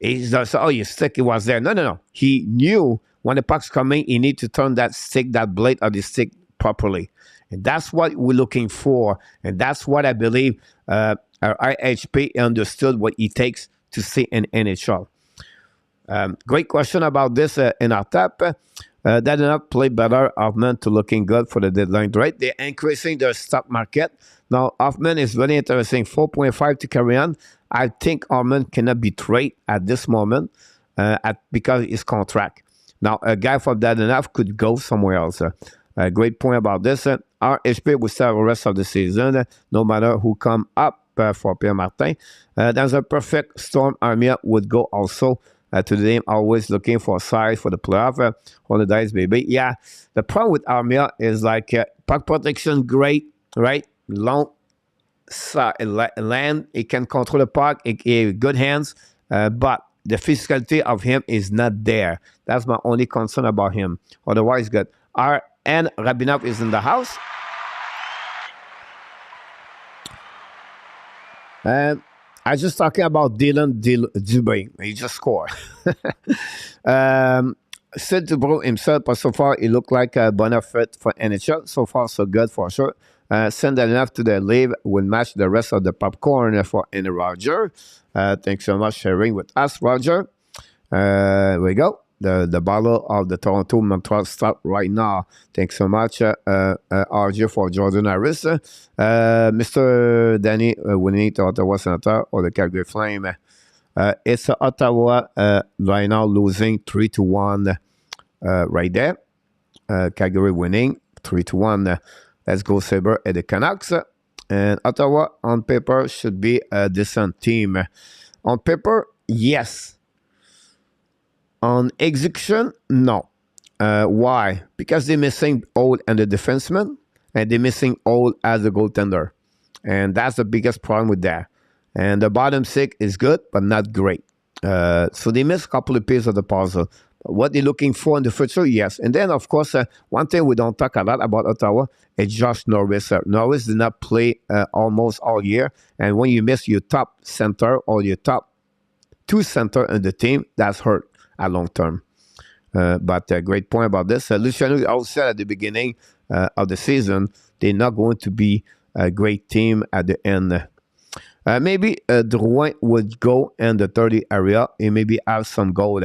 He's just, oh, your stick, it was there. No. He knew when the puck's coming, he needs to turn that stick, that blade of the stick properly. And that's what we're looking for. And that's what I believe our IHP understood what it takes to stay in NHL. Great question about this in our tap. That did not play better. Hoffman to looking good for the deadline, right? They're increasing their stock market. Now, Hoffman is very interesting. 4.5 to carry on. I think Hoffman cannot be traded at this moment because of his contract. Now, a guy from that enough could go somewhere else. A great point about this. Our HP will start the rest of the season, no matter who come up for Pierre Martin. That's a perfect storm. Armia would go also. To the game, always looking for size for the playoff. On the dice, baby. Yeah, the problem with Armia is like puck protection, great, right? Long land, he can control the puck, he good hands, but the physicality of him is not there. That's my only concern about him. Otherwise, good. And Rabinov is in the house. I just talking about Dylan Dubé. He just scored. Sid Dubrow himself, but so far he looked like a benefit for NHL. So far, so good for sure. Send that enough to the leave. Will match the rest of the popcorn for in Roger. Thanks so much for sharing with us, Roger. Here we go. The bottle of the Toronto Montreal start right now. Thanks so much, RJ, for Jordan Harris. Mr. Danny, we need to Ottawa Senator or the Calgary Flame. It's Ottawa right now losing 3-1 right there. Calgary winning 3-1. Let's go Sabre at the Canucks. And Ottawa, on paper, should be a decent team. On paper, yes. On execution, no. Why? Because they're missing Old and the defenseman, and they're missing Old as a goaltender. And that's the biggest problem with that. And the bottom six is good, but not great. So they miss a couple of pieces of the puzzle. What they're looking for in the future, yes. And then, of course, one thing we don't talk a lot about Ottawa is Josh Norris. Norris did not play almost all year. And when you miss your top center or your top two center in the team, that's hurt at long term. But a great point about this. Luciano also said at the beginning of the season, they're not going to be a great team at the end. Maybe Drouin would go in the 30 area and maybe have some goal.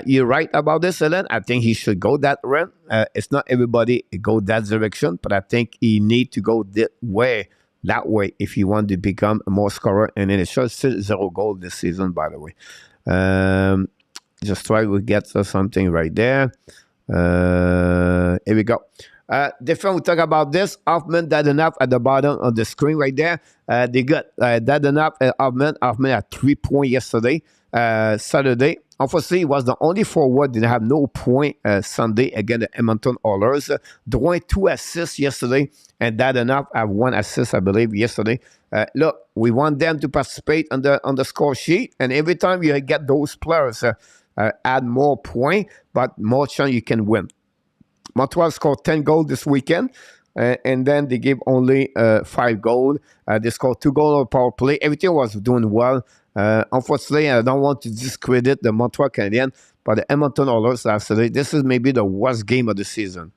You're right about this, Ellen. I think he should go that run. It's not everybody go that direction, but I think he need to go that way if he want to become a more scorer. And then it shows still 0 goal this season, by the way. Just try to get something right there. Here we go. Different, we talk about this. Hoffman, Dadonov at the bottom of the screen right there. They got Dadonov and Hoffman. Hoffman had 3 points yesterday, Saturday. Unfortunately, he was the only forward that have no point Sunday against the Edmonton Oilers. Drouin 2 assists yesterday, and Dadonov have 1 assist, I believe, yesterday. Look, we want them to participate on the score sheet, and every time you get those players, add more points, but more chance you can win. Montreal scored 10 goals this weekend, and then they gave only 5 goals. They scored 2 goals on power play. Everything was doing well. Unfortunately, I don't want to discredit the Montreal Canadiens, but the Edmonton Oilers yesterday, this is maybe the worst game of the season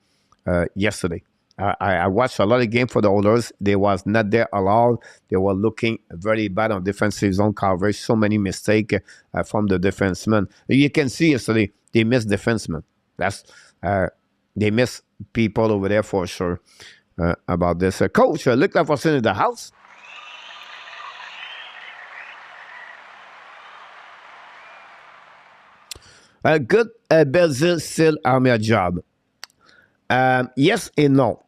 yesterday. I watched a lot of games for the Oilers. They was not there allowed. They were looking very bad on defensive zone coverage. So many mistakes from the defensemen. You can see yesterday, they missed defensemen. They miss people over there for sure about this. Coach, Luc Lafortune in the house. Good Belzile still army job. Yes and no.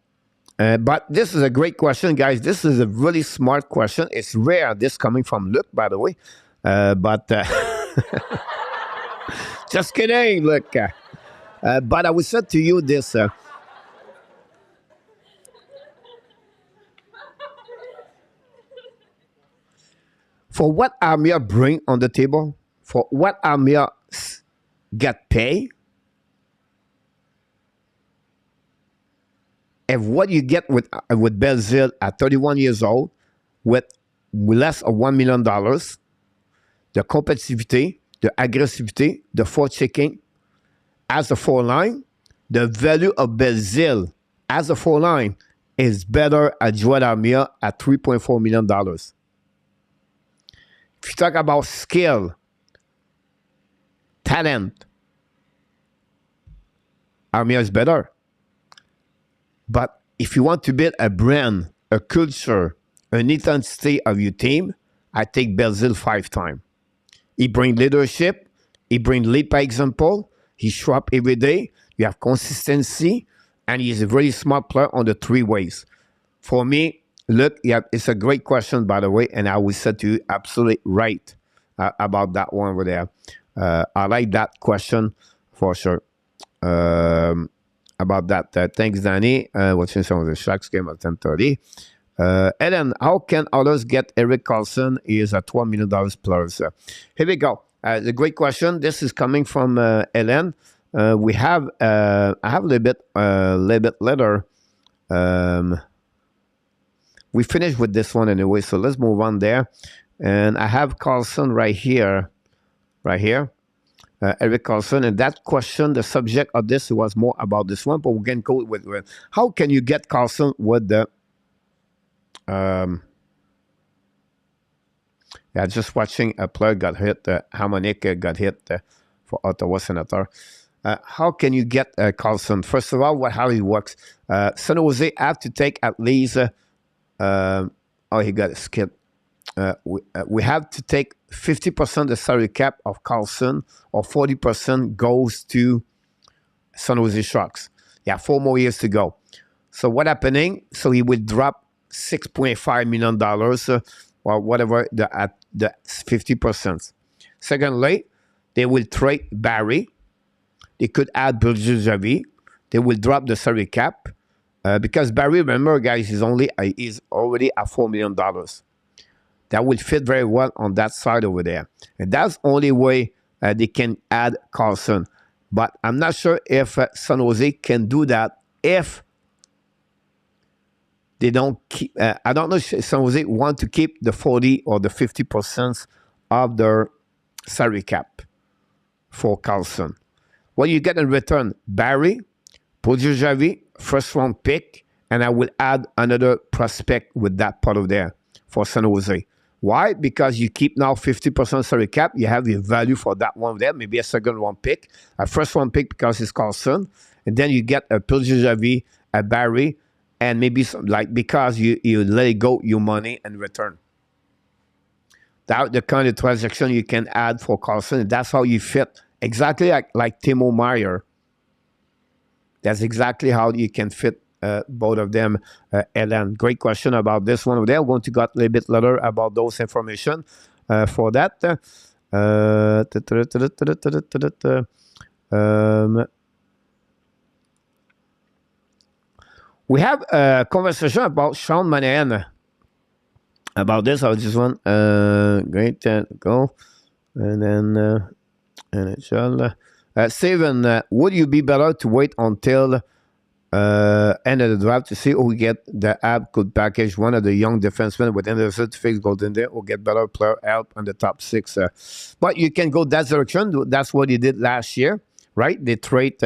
But this is a great question, guys. This is a really smart question. It's rare, this coming from Luc, by the way. But just kidding, Luc. But I will say to you this. For what Armia bring on the table, for what Armia get paid, and what you get with Belzile at 31 years old, with less of $1 million, the competitivity, the aggressivity, the forechecking, as a 4-line, the value of Belzile as a 4-line is better at Joel Armia at $3.4 million. If you talk about skill, talent, Armia is better. But if you want to build a brand, a culture, an intensity of your team, I take Belzile 5 times. He brings leadership. He brings lead by example. He show up every day. You have consistency. And he's a very smart player on the 3 ways. For me, look, yeah, it's a great question, by the way. And I will say to you, absolutely right about that one over there. I like that question for sure. About that. Thanks, Danny. Watching some of the Sharks game at 10:30. Ellen, how can others get Erik Karlsson? He is at $12 million plus. Here we go. The great question. This is coming from Ellen. I have a little bit later. We finished with this one anyway, so let's move on there. And I have Karlsson right here. Erik Karlsson, and that question, the subject of this was more about this one, but we can go with how can you get Karlsson with the just watching a player got hit, Harmonic got hit for Ottawa Senator. How can you get Karlsson? First of all, how it works. San Jose have to take at least he got a skip. We have to take 50% of the salary cap of Karlsson, or 40% goes to San Jose Sharks. 4 more years to go. So what happening? So he will drop $6.5 million or whatever at the 50%. Secondly, they will trade Barry. They could add Burjujavi. They will drop the salary cap because Barry, remember, guys, is already at $4 million. That will fit very well on that side over there, and that's the only way they can add Carlson. But I'm not sure if San Jose can do that if they don't keep. I don't know if San Jose want to keep the 40 or the 50% of their salary cap for Carlson. What you get in return? Barry, Podjajavi, first round pick, and I will add another prospect with that part of there for San Jose. Why? Because you keep now 50% salary cap. You have the value for that one there, maybe a second round pick, a first round pick because it's Carlson, and then you get a Podjajavi, a Barry, and maybe some, like because you let it go your money in return. That's the kind of transaction you can add for Carlson. And that's how you fit exactly like Timo Meier. That's exactly how you can fit both of them. Ellen, great question about this one over there. We're going to get a little bit later about those information for that. We have a conversation about Sean Monahan. About this, I just want great go, and then NHL. Steven, would you be better to wait until end of the draft to see who we get? The app could package one of the young defensemen with Anderson to fix Golden or get better player help on the top 6. But you can go that direction. That's what he did last year, right? They trade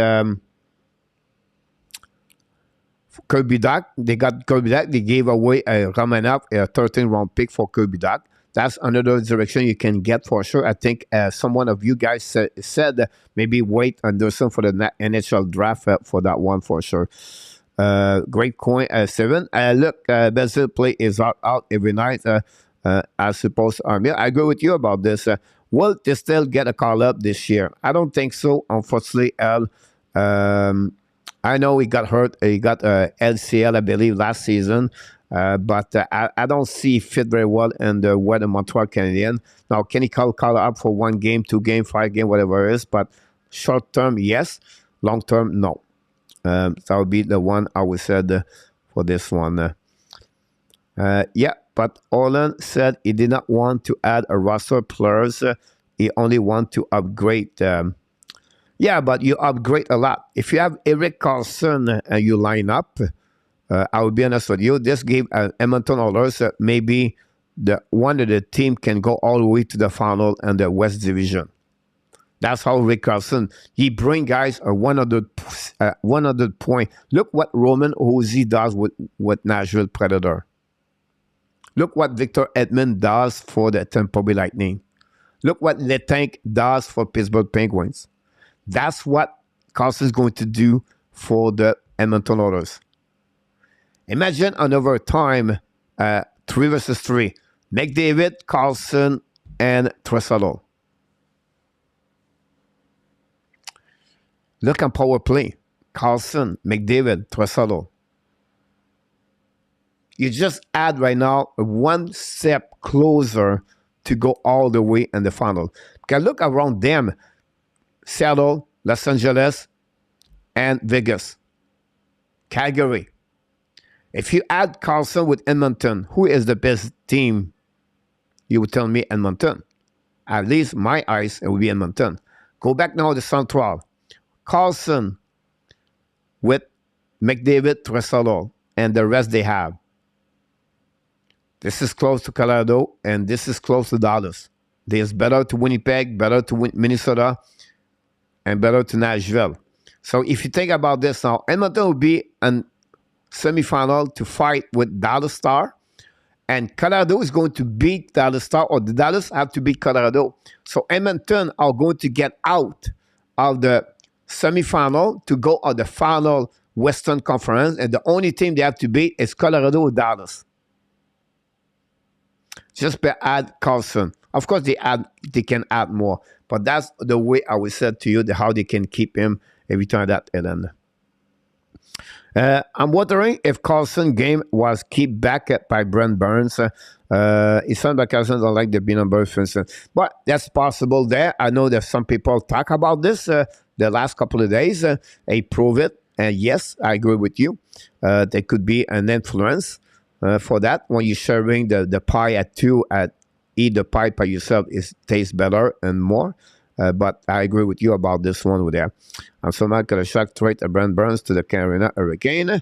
Kirby Duck. They got Kirby Duck. They gave away a Romanov, a 13th-round pick for Kirby Duck. That's another direction you can get for sure. I think someone of you guys said maybe wait Anderson for the NHL draft for that one for sure. Great coin, Steven. Look, Basil play is out every night. I suppose. I agree with you about this. Will they still get a call up this year? I don't think so, unfortunately. I know he got hurt. He got LCL, I believe, last season. But I don't see fit very well in the Montreal Canadiens. Now, can he call up for 1 game, 2 game, 5 game, whatever it is? But short term, yes. Long term, no. That would be the one I would say for this one. Yeah, but Orland said he did not want to add a roster players. He only want to upgrade. Yeah, but you upgrade a lot. If you have Erik Karlsson and you line up, I will be honest with you, this gave Edmonton Oilers maybe one of the team can go all the way to the final in the West Division. That's how Rick Carlson, he bring guys a 100 point. Look what Roman Hosey does with Nashville Predator. Look what Victor Edmond does for the Tampa Bay Lightning. Look what Letank does for Pittsburgh Penguins. That's what Carlson is going to do for the Edmonton Oilers. Imagine another time, 3 versus 3. McDavid, Carlson, and Tresolo. Look at power play. Carlson, McDavid, Tresolo. You just add right now 1 step closer to go all the way in the final. Because look around them. Seattle, Los Angeles, and Vegas. Calgary. If you add Carlson with Edmonton, who is the best team? You would tell me Edmonton. At least my eyes, it would be Edmonton. Go back now to Central. Carlson with McDavid, Tresolo, and the rest they have. This is close to Colorado, and this is close to Dallas. This is better to Winnipeg, better to Minnesota, and better to Nashville. So if you think about this now, Edmonton will be an semifinal to fight with Dallas Star, and Colorado is going to beat Dallas Star, or the Dallas have to beat Colorado. So Edmonton are going to get out of the semifinal to go on the final Western Conference, and the only team they have to beat is Colorado or Dallas. Just by add Carlson. Of course, they can add more, but that's the way I would say to you how they can keep him every time that end. I'm wondering if Carlson game was kept back by Brent Burns. It sounds like Carlson don't like the B number, for instance. But that's possible there. I know that some people talk about this the last couple of days. They prove it. And yes, I agree with you. There could be an influence for that. When you're sharing the pie at two, eat the pie by yourself, it tastes better and more. But I agree with you about this one over there. I'm so mad got a shock trade of Brent Burns to the Carolina Hurricane.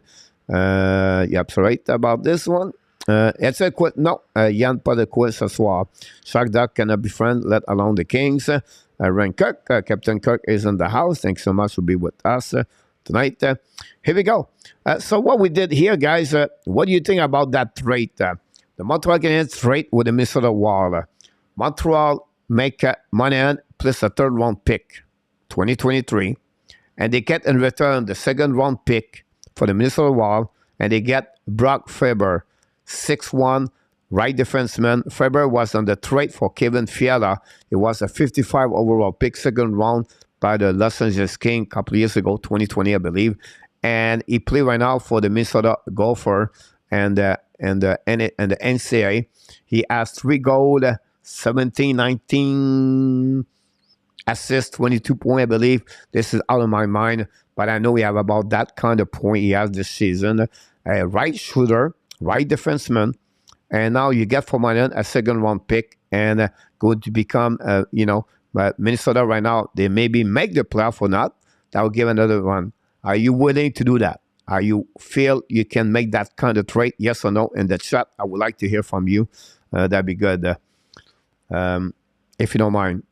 You're right about this one. It's a quit. No, Yann pas de quiz ce soir. Shock Doc cannot be friend, let alone the Kings. Ryan Kirk, Captain Kirk is in the house. Thanks so much for being with us tonight. Here we go. So what we did here, guys, what do you think about that trade? The Montreal Canadiens trade with the Minnesota Wild. Montreal make Monahan plus a third-round pick, 2023, and they get in return the second-round pick for the Minnesota Wild, and they get Brock Faber, 6'1", right defenseman. Faber was on the trade for Kevin Fiala. It was a 55 overall pick, second round by the Los Angeles Kings a couple of years ago, 2020, I believe. And he plays right now for the Minnesota Gopher and the NCAA. He has 3 goals, 17, 19 assists, 22 points, I believe. This is out of my mind, but I know we have about that kind of point he has this season. A right shooter, right defenseman, and now you get for Monahan a second-round pick and going to become, but Minnesota right now, they maybe make the playoff or not. That will give another one. Are you willing to do that? Are you feel you can make that kind of trade? Yes or no? In the chat, I would like to hear from you. That'd be good. If you don't mind.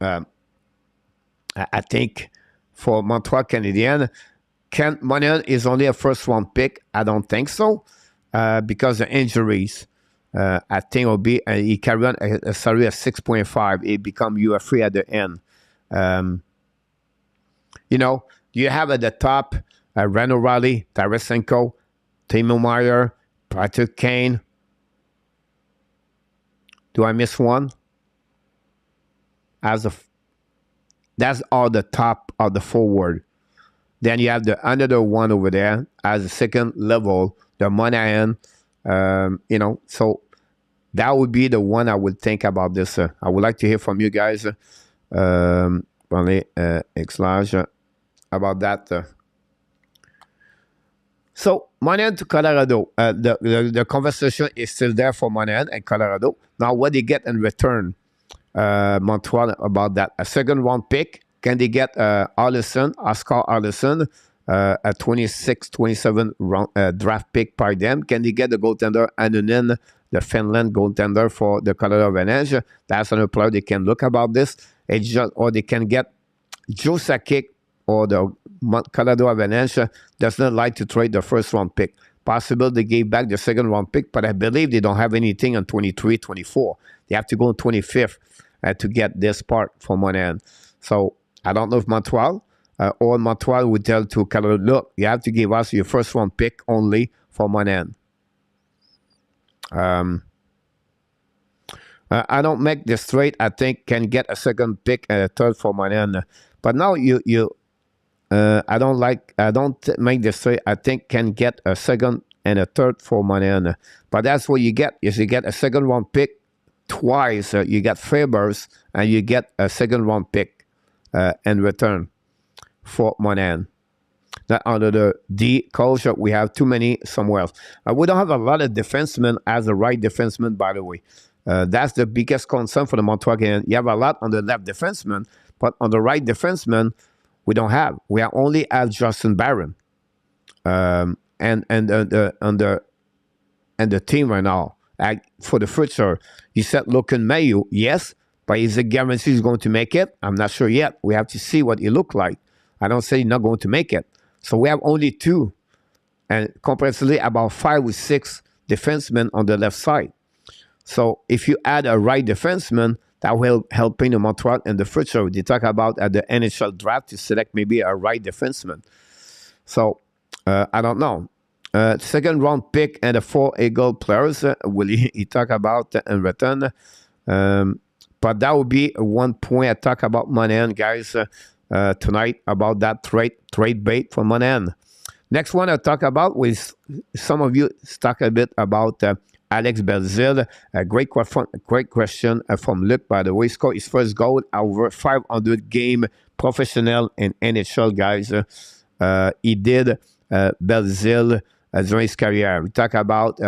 I think for Montreal Canadiens, Monahan is only a first-round pick. I don't think so because of injuries. I think it will be he carry on a salary of 6.5. It become UFA at the end. You have at the top Ryan O'Reilly, Tarasenko, Timo Meier, Patrick Kane. Do I miss one? That's all the top of the forward. Then you have the another one over there as a second level, the Monahan. So that would be the one I would think about this. I would like to hear from you guys. X-Large about that. So Monahan to Colorado. The conversation is still there for Monahan and Colorado. Now what they get in return? Montreal about that. A second-round pick. Can they get Oscar Allison, a 26, 27 round, draft pick by them? Can they get the goaltender Annunen, the Finland goaltender for the Colorado Avalanche? That's another player they can look about this. Or they can get Joe Sakic or the Colorado Avalanche does not like to trade the first-round pick. Possible they gave back the second-round pick, but I believe they don't have anything on 23, 24. They have to go on 25th to get this part for Monahan. So I don't know if Montreal or Montreal would tell to Colorado, look, you have to give us your first-round pick only for Monahan. I don't make this trade. I think can get a second pick and a third for Monahan. But now I don't make this trade. I think can get a second and a third for Monahan. But that's what you get. Is you get a second-round pick twice. You get Fabers and you get a second-round pick in return for Monahan. Not under the D culture, we have too many somewhere else. We don't have a lot of defensemen as a right defenseman, by the way. That's the biggest concern for the Montreal Canadiens. You have a lot on the left defenseman, but on the right defenseman, we don't have. We are only at Justin Barron, and the team right now. For the future, you said Logan Mayo, yes, but is it guaranteed he's going to make it? I'm not sure yet. We have to see what he look like. I don't say he's not going to make it. So we have only 2, and comparatively about 5 or 6 defensemen on the left side. So if you add a right defenseman, that will help in the Montreal in the future. They talk about at the NHL draft to select maybe a right defenseman. So I don't know. Second round pick and the 4 Eagle players will he talk about in return. But that would be one point I talk about Monahan, guys, tonight about that trade bait for Monahan. Next one I talk about was some of you talk a bit about Alex Belzil. A great question from Luc, by the way. Scored his first goal over 500 game professional in NHL, guys. He did Belzil during his career. We talk about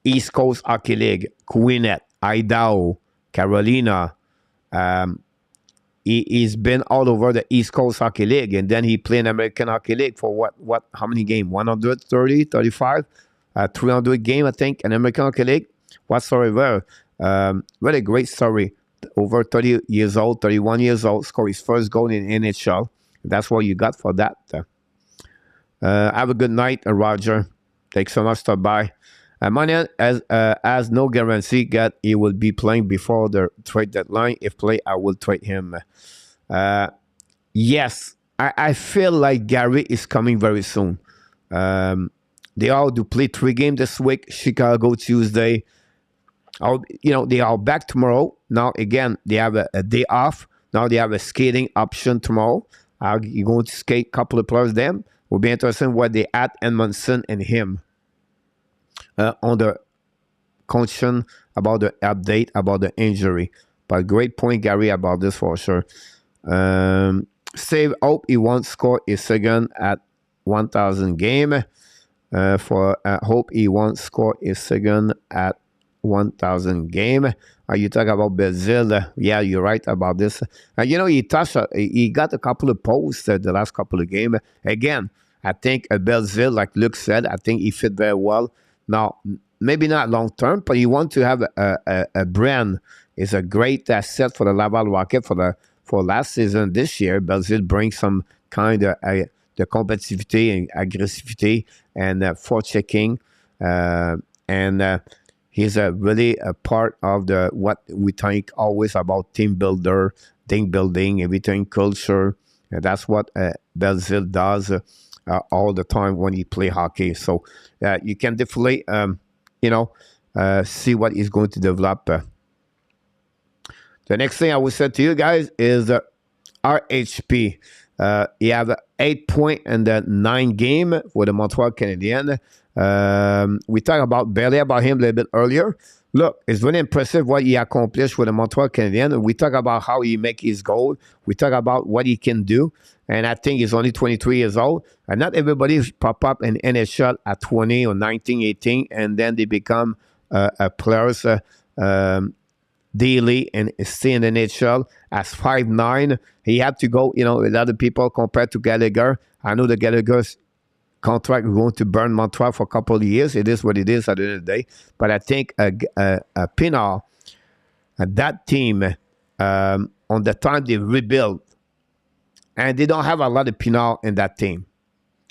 East Coast Hockey League, Quinnet, Idaho, Carolina. He's been all over the East Coast Hockey League, and then he played American Hockey League for how many games? 130, 35, 300 game, I think, in American Hockey League whatsoever. Really great story. Over 30 years old, 31 years old, scored his first goal in NHL. That's what you got for that. Have a good night, Roger. Thanks so much, stop by. Monahan has no guarantee that he will be playing before the trade deadline. If play, I will trade him. Yes, I feel like Gary is coming very soon. They all do play 3 games this week. Chicago Tuesday. They are back tomorrow. Now again, they have a day off. Now they have a skating option tomorrow. You're going to skate a couple of players then. Will be interesting what they add Edmondson and him. On the question about the update about the injury. But great point, Gary, about this for sure. Save hope he won't score his second at 1,000 game. Hope he won't score his second at 1,000 game. You talk about Brazil. Yeah, you're right about this. He got a couple of posts the last couple of games. Again, I think Brazil, like Luc said, I think he fit very well. Now, maybe not long term, but you want to have a brand. Is a great asset for the Laval Rocket for last season. This year, Brazil brings some kind of the competitivity and aggressivity and forechecking, and he's really a part of what we think always about team building, everything culture, and that's what Brazil does. All the time when he play hockey. So you can definitely, see what he's going to develop. The next thing I will say to you guys is RHP. He have 8 points in the 9 game with the Montreal Canadiens. We talked barely about him a little bit earlier. Look, it's very impressive what he accomplished with the Montreal Canadiens. We talk about how he make his goal. We talk about what he can do. And I think he's only 23 years old. And not everybody pop up in NHL at 20 or 19, 18, and then they become players daily and stay in the NHL as 5'9". He had to go, with other people compared to Gallagher. I know the Gallagher's contract is going to burn Montreal for a couple of years. It is what it is at the end of the day. But I think Pinard, that team, on the time they rebuilt, and they don't have a lot of Pinard in that team.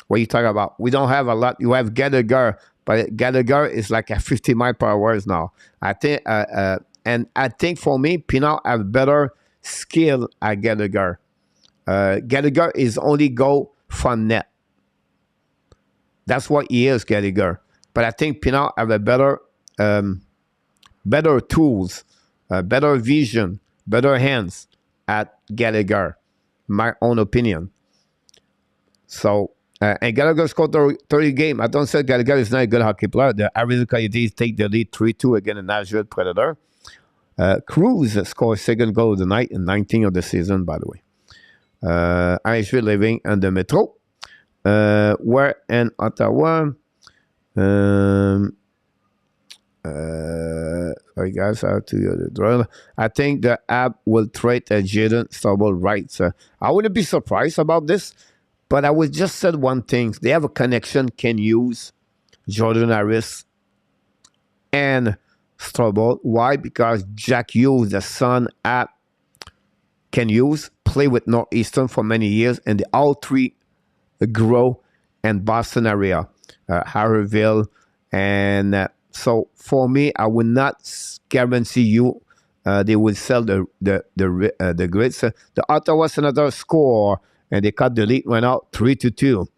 What are you talking about? We don't have a lot. You have Gallagher, but Gallagher is like at 50 miles per hour now. I think, and I think for me, Pinard have better skill at Gallagher. Gallagher is only go from net. That's what he is, Gallagher. But I think Pinard have a better tools, better vision, better hands at Gallagher. My own opinion. So, and Gallagher scored 30 games. I don't say Gallagher is not a good hockey player. The Arizona Coyotes take the lead 3-2 against the Nashville Predator. Cruz scored second goal of the night in 19 of the season, by the way. Nashville living in the Metro. We're in Ottawa. Sorry guys, I have to the drill. I think the app will trade Jaden Stubble rights. I wouldn't be surprised about this, but I would just said one thing. They have a connection, can use Jordan Harris and Stubble. Why? Because Jack Hughes, the son at can use, play with Northeastern for many years, and they all three grow in Boston area, Harveyville, and so for me, I would not guarantee you they will sell the grids. The Ottawa Senators score, and they cut the lead, went out 3-2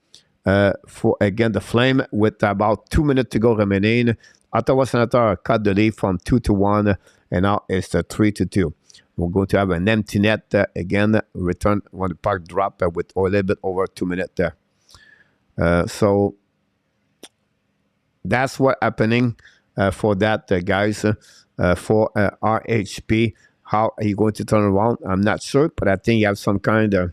for again the Flame with about 2 minutes to go remaining. Ottawa Senators cut the lead from 2-1, and now it's 3-2. We're going to have an empty net again. Return when the puck drop with a little bit over 2 minutes there. So that's what happening for that, guys. For RHP, how are you going to turn around? I'm not sure, but I think you have some kind of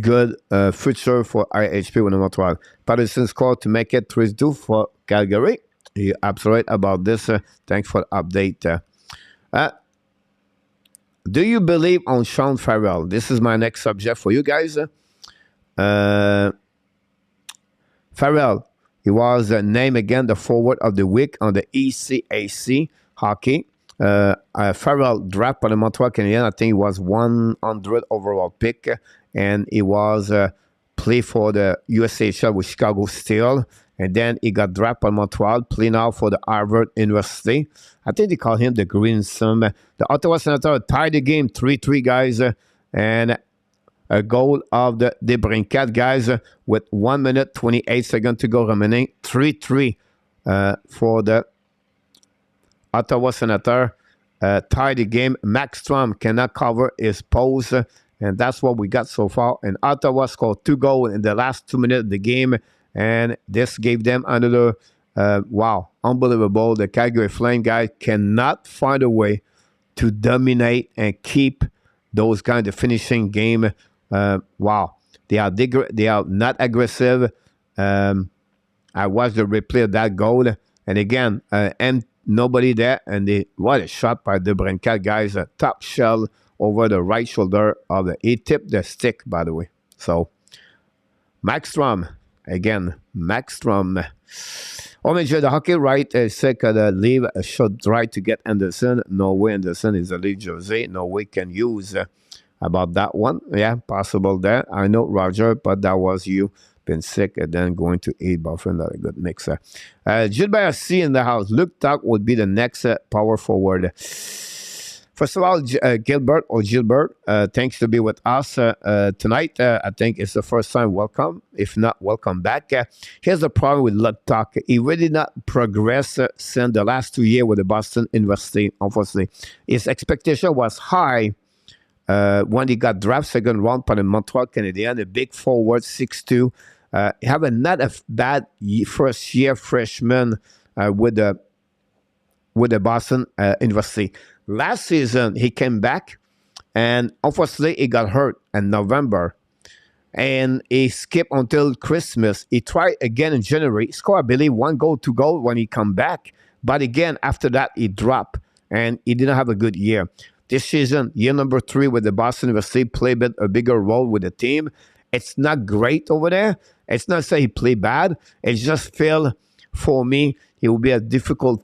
good future for IHP with Montreal. Patterson scored to make it 3-2 for Calgary. You're absolutely right about this. Thanks for the update. Do you believe on Sean Farrell? This is my next subject for you guys. Farrell, he was named again the forward of the week on the ECAC hockey. Farrell drafted by the Montreal Canadiens. I think he was 100 overall pick, and he was play for the USHL with Chicago Steel. And then he got drafted by Montreal, playing now for the Harvard University. I think they call him the Green Sun. The Ottawa Senators tied the game 3-3, guys, and a goal of the DeBrincat, guys, with 1 minute 28 seconds to go remaining. 3-3 for the Ottawa Senator. Tied the game. Max Strom cannot cover his post, and that's what we got so far. And Ottawa scored 2 goals in the last 2 minutes of the game, and this gave them another, wow, unbelievable. The Calgary Flame guys cannot find a way to dominate and keep those kind of finishing game. Wow, they are not aggressive. I watched the replay of that goal, and again, and nobody there, and what a shot by the Brincat guys, a top shell over the right shoulder of the. He tipped the stick, by the way. So Max Strom, again, Max Strom. Oh, Major, the hockey right sick leave a shot right to get Anderson. No way Anderson is a lead Jose. No way can use about that one. Yeah, possible there. I know, Roger, but that was you. Been sick and then going to eat Buffalo. Not a good mixer. Gilbert C in the house. Luke Tuck would be the next power forward. First of all, Gilbert, thanks to be with us tonight. I think it's the first time. Welcome. If not, welcome back. Here's the problem with Luke Tuck. He really not progressed since the last 2 years with the Boston University, unfortunately. His expectation was high when he got drafted second round by the Montreal Canadiens, a big forward, 6'2". He have not a bad first year freshman with the Boston University. Last season, he came back, and unfortunately, he got hurt in November, and he skipped until Christmas. He tried again in January. He scored, I believe, 1 goal, 2 goals when he come back, but again, after that, he dropped, and he didn't have a good year. This season, year number 3 with the Boston University, played a bigger role with the team. It's not great over there. It's not say he played bad. It just feel, for me, it will be a difficult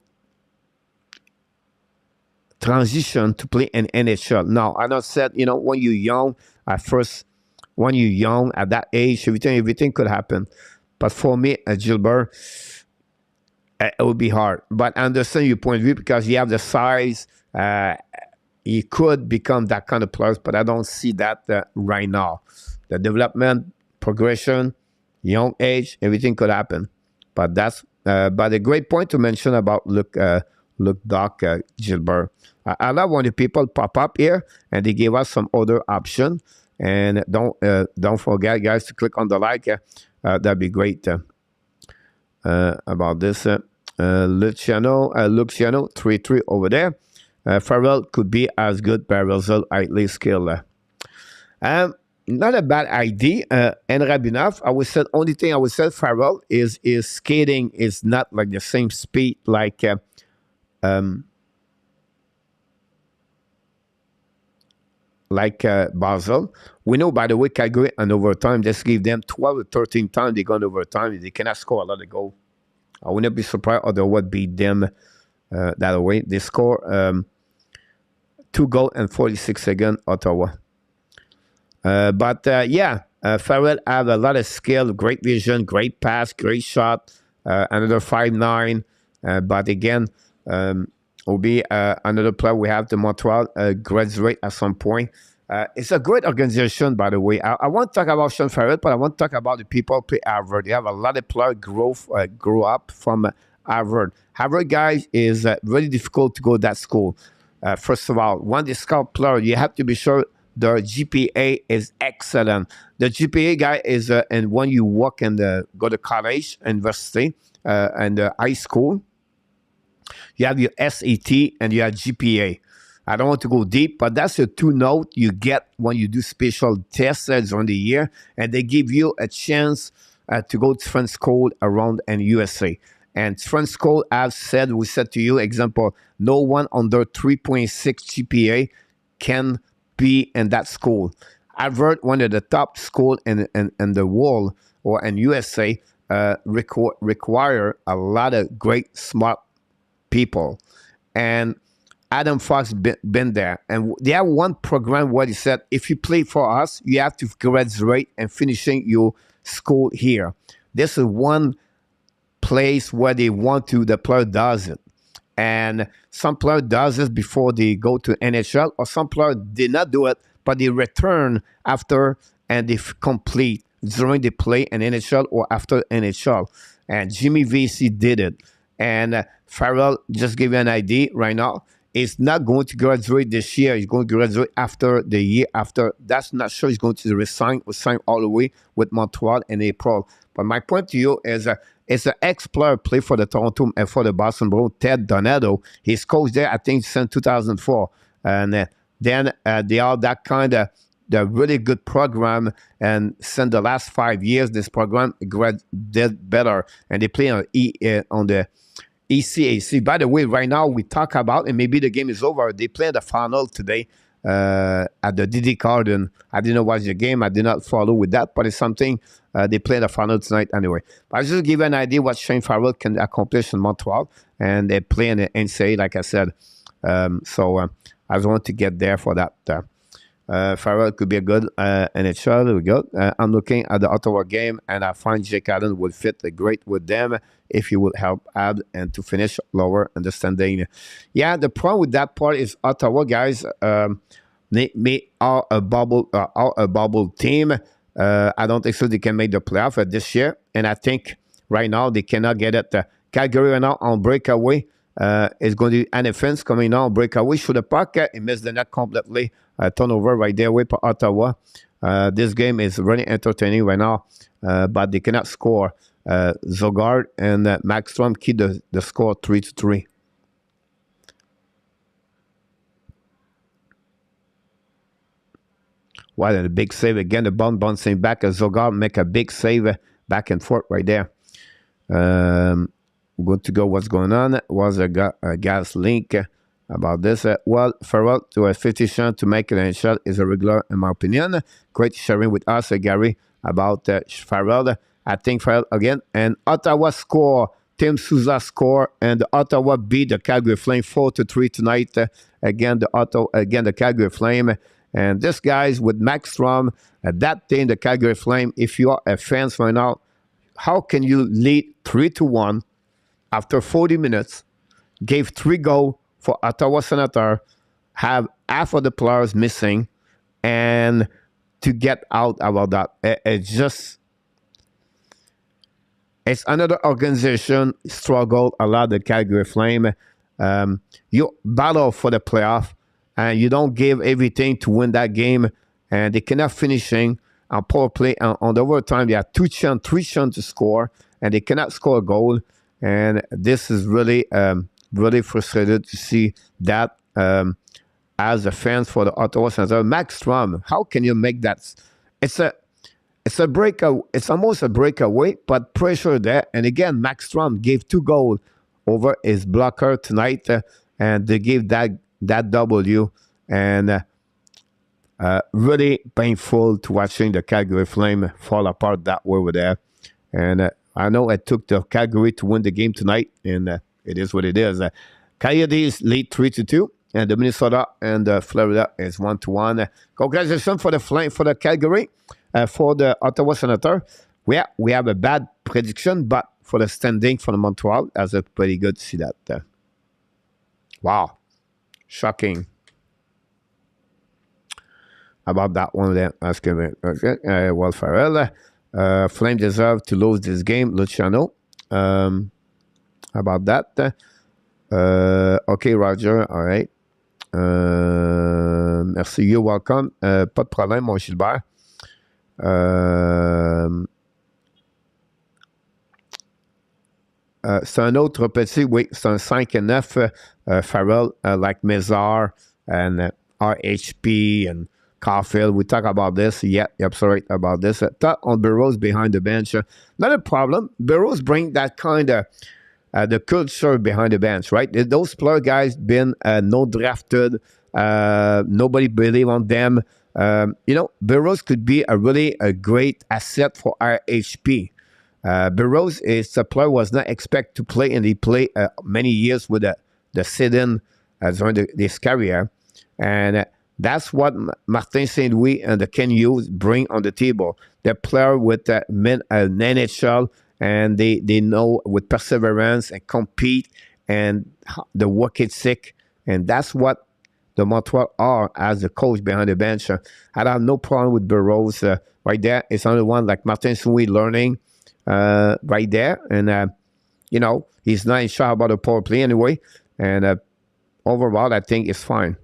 transition to play in NHL. Now, I know said, when you're young, at that age, everything could happen. But for me, Gilbert, it would be hard. But I understand your point of view because you have the size. He could become that kind of player, but I don't see that right now. The development, progression, young age, everything could happen. But that's but a great point to mention about Luke Doc Gilbert. I love when the people pop up here and they give us some other option. And don't forget, guys, to click on the like. That'd be great. About this, Luciano 3-3 over there. Farrell could be as good by result, at least skill. Not a bad idea. And Rabinov, I would say, only thing I would say, Farrell is skating is not like the same speed like Basel. We know, by the way, Calgary and overtime, just give them 12 or 13 times they gone overtime. They cannot score a lot of goals. I would not be surprised otherwise beat them that way. They score 2 goals and 46 seconds, Ottawa. Farrell have a lot of skill, great vision, great pass, great shot. Another 5'9". But again, will be another player we have to Montreal graduate at some point. It's a great organization, by the way. I want to talk about Sean Farrell, but I want to talk about the people play Harvard. They have a lot of players grow up from Harvard. Harvard, guys, is really difficult to go to that school. First of all, when they scout player, you have to be sure their GPA is excellent. The GPA guy is, and when you walk and go to college, university, and high school, you have your SET and you have GPA. I don't want to go deep, but that's the two note you get when you do special tests during the year, and they give you a chance to go to different school around in USA. And different school, we said to you, example, no one under 3.6 GPA can be in that school. Harvard, one of the top school in the world or in USA, require a lot of great, smart people. And Adam Fox been there. And they have one program where he said, if you play for us, you have to graduate and finishing your school here. This is one place where they want to, the player does it. And some player does this before they go to NHL, or some player did not do it, but they return after and they complete during the play in NHL or after NHL. And Jimmy VC did it. And Farrell, just give you an idea right now, is not going to graduate this year. He's going to graduate after the year after. That's not sure he's going to resign all the way with Montreal in April. But my point to you is, it's an ex-player play for the Toronto and for the Boston Bruins, Ted Donato. He's coached there, I think, since 2004. And then they are that kind of the really good program. And since the last 5 years, this program did better. And they play on the ECAC. By the way, right now we talk about, and maybe the game is over, they play the final today at the DD Garden. I didn't watch the game. I did not follow with that, but it's something they play the final tonight anyway. But I just give you an idea what Shane Farrell can accomplish in Montreal, and they play in the NCAA, like I said. So I just want to get there for that. Farrell could be a good NHL. There we go. I'm looking at the Ottawa game, and I find Jake Allen would fit great with them if he would help add and to finish lower in the standing. Yeah, the problem with that part is Ottawa guys. They are a bubble team. I don't think so they can make the playoff this year, and I think right now they cannot get it. Calgary right now on breakaway. Is going to be an offense coming on breakaway. Shoot the puck. He missed the net completely. Turnover right there with Ottawa. This game is really entertaining right now, but they cannot score. Zogard and Maxstrom keep the score 3-3. What a big save again. The ball bouncing back. Zogard make a big save back and forth right there. Good to go. What's going on? Was a gas link about this. Well, Farrell to a 50 chance to make it a shot is a regular, in my opinion. Great sharing with us, Gary, about Farrell. I think Farrell again. And Ottawa score. Tim Souza score. And Ottawa beat the Calgary Flame 4-3 tonight. Again, the Calgary Flame. And this guy's with Maxstrom. That team, the Calgary Flame, if you are a fan right now, how can you lead 3-1 after 40 minutes, gave 3 goals for Ottawa Senator, have half of the players missing, and to get out about that, it's another organization struggle a lot, the Calgary Flame. You battle for the playoff, and you don't give everything to win that game, and they cannot finishing on power play. On the overtime, they have 3 chances to score, and they cannot score a goal. And this is really, really frustrated to see that as a fan for the Ottawa Senators. Maxstrom, how can you make that? It's a breakaway. It's almost a breakaway, but pressure there. And again, Maxstrom gave 2 goals over his blocker tonight, and they gave that W. And really painful to watching the Calgary Flame fall apart that way over there. And I know it took the Calgary to win the game tonight, and it is what it is. Coyotes lead 3-2, and the Minnesota and Florida is 1-1. Congratulations for the Flame, for the Calgary, for the Ottawa Senator. We have a bad prediction, but for the standing for the Montreal, that's pretty good to see that. Wow, shocking about that one there. That's good. Okay. Well, Farrell. Flame deserve to lose this game, Luciano. About that. Okay, Roger. All right. Merci, you're welcome. Pas de problème, mon Gilbert. C'est un autre petit, oui, c'est un 5 et 9 Farrell, like MEILLEUR and RHP and Caulfield. We talk about this. Yeah, you're absolutely right about this. Thought on Burroughs behind the bench. Not a problem. Burroughs bring that kind of the culture behind the bench, right? Those player guys been no drafted. Nobody believe on them. Burroughs could be a great asset for RHP. Burroughs is a player was not expected to play, and he played many years with the sit-in during his career, and that's what Martin Saint Louis and the Ken Hughes bring on the table. They're player with an NHL, and they know with perseverance and compete and the work ethic, and that's what the Montreal are as the coach behind the bench. I have no problem with Burroughs right there. It's only one like Martin Saint Louis learning. Right there, and he's not sure about the power play anyway, and overall I think it's fine.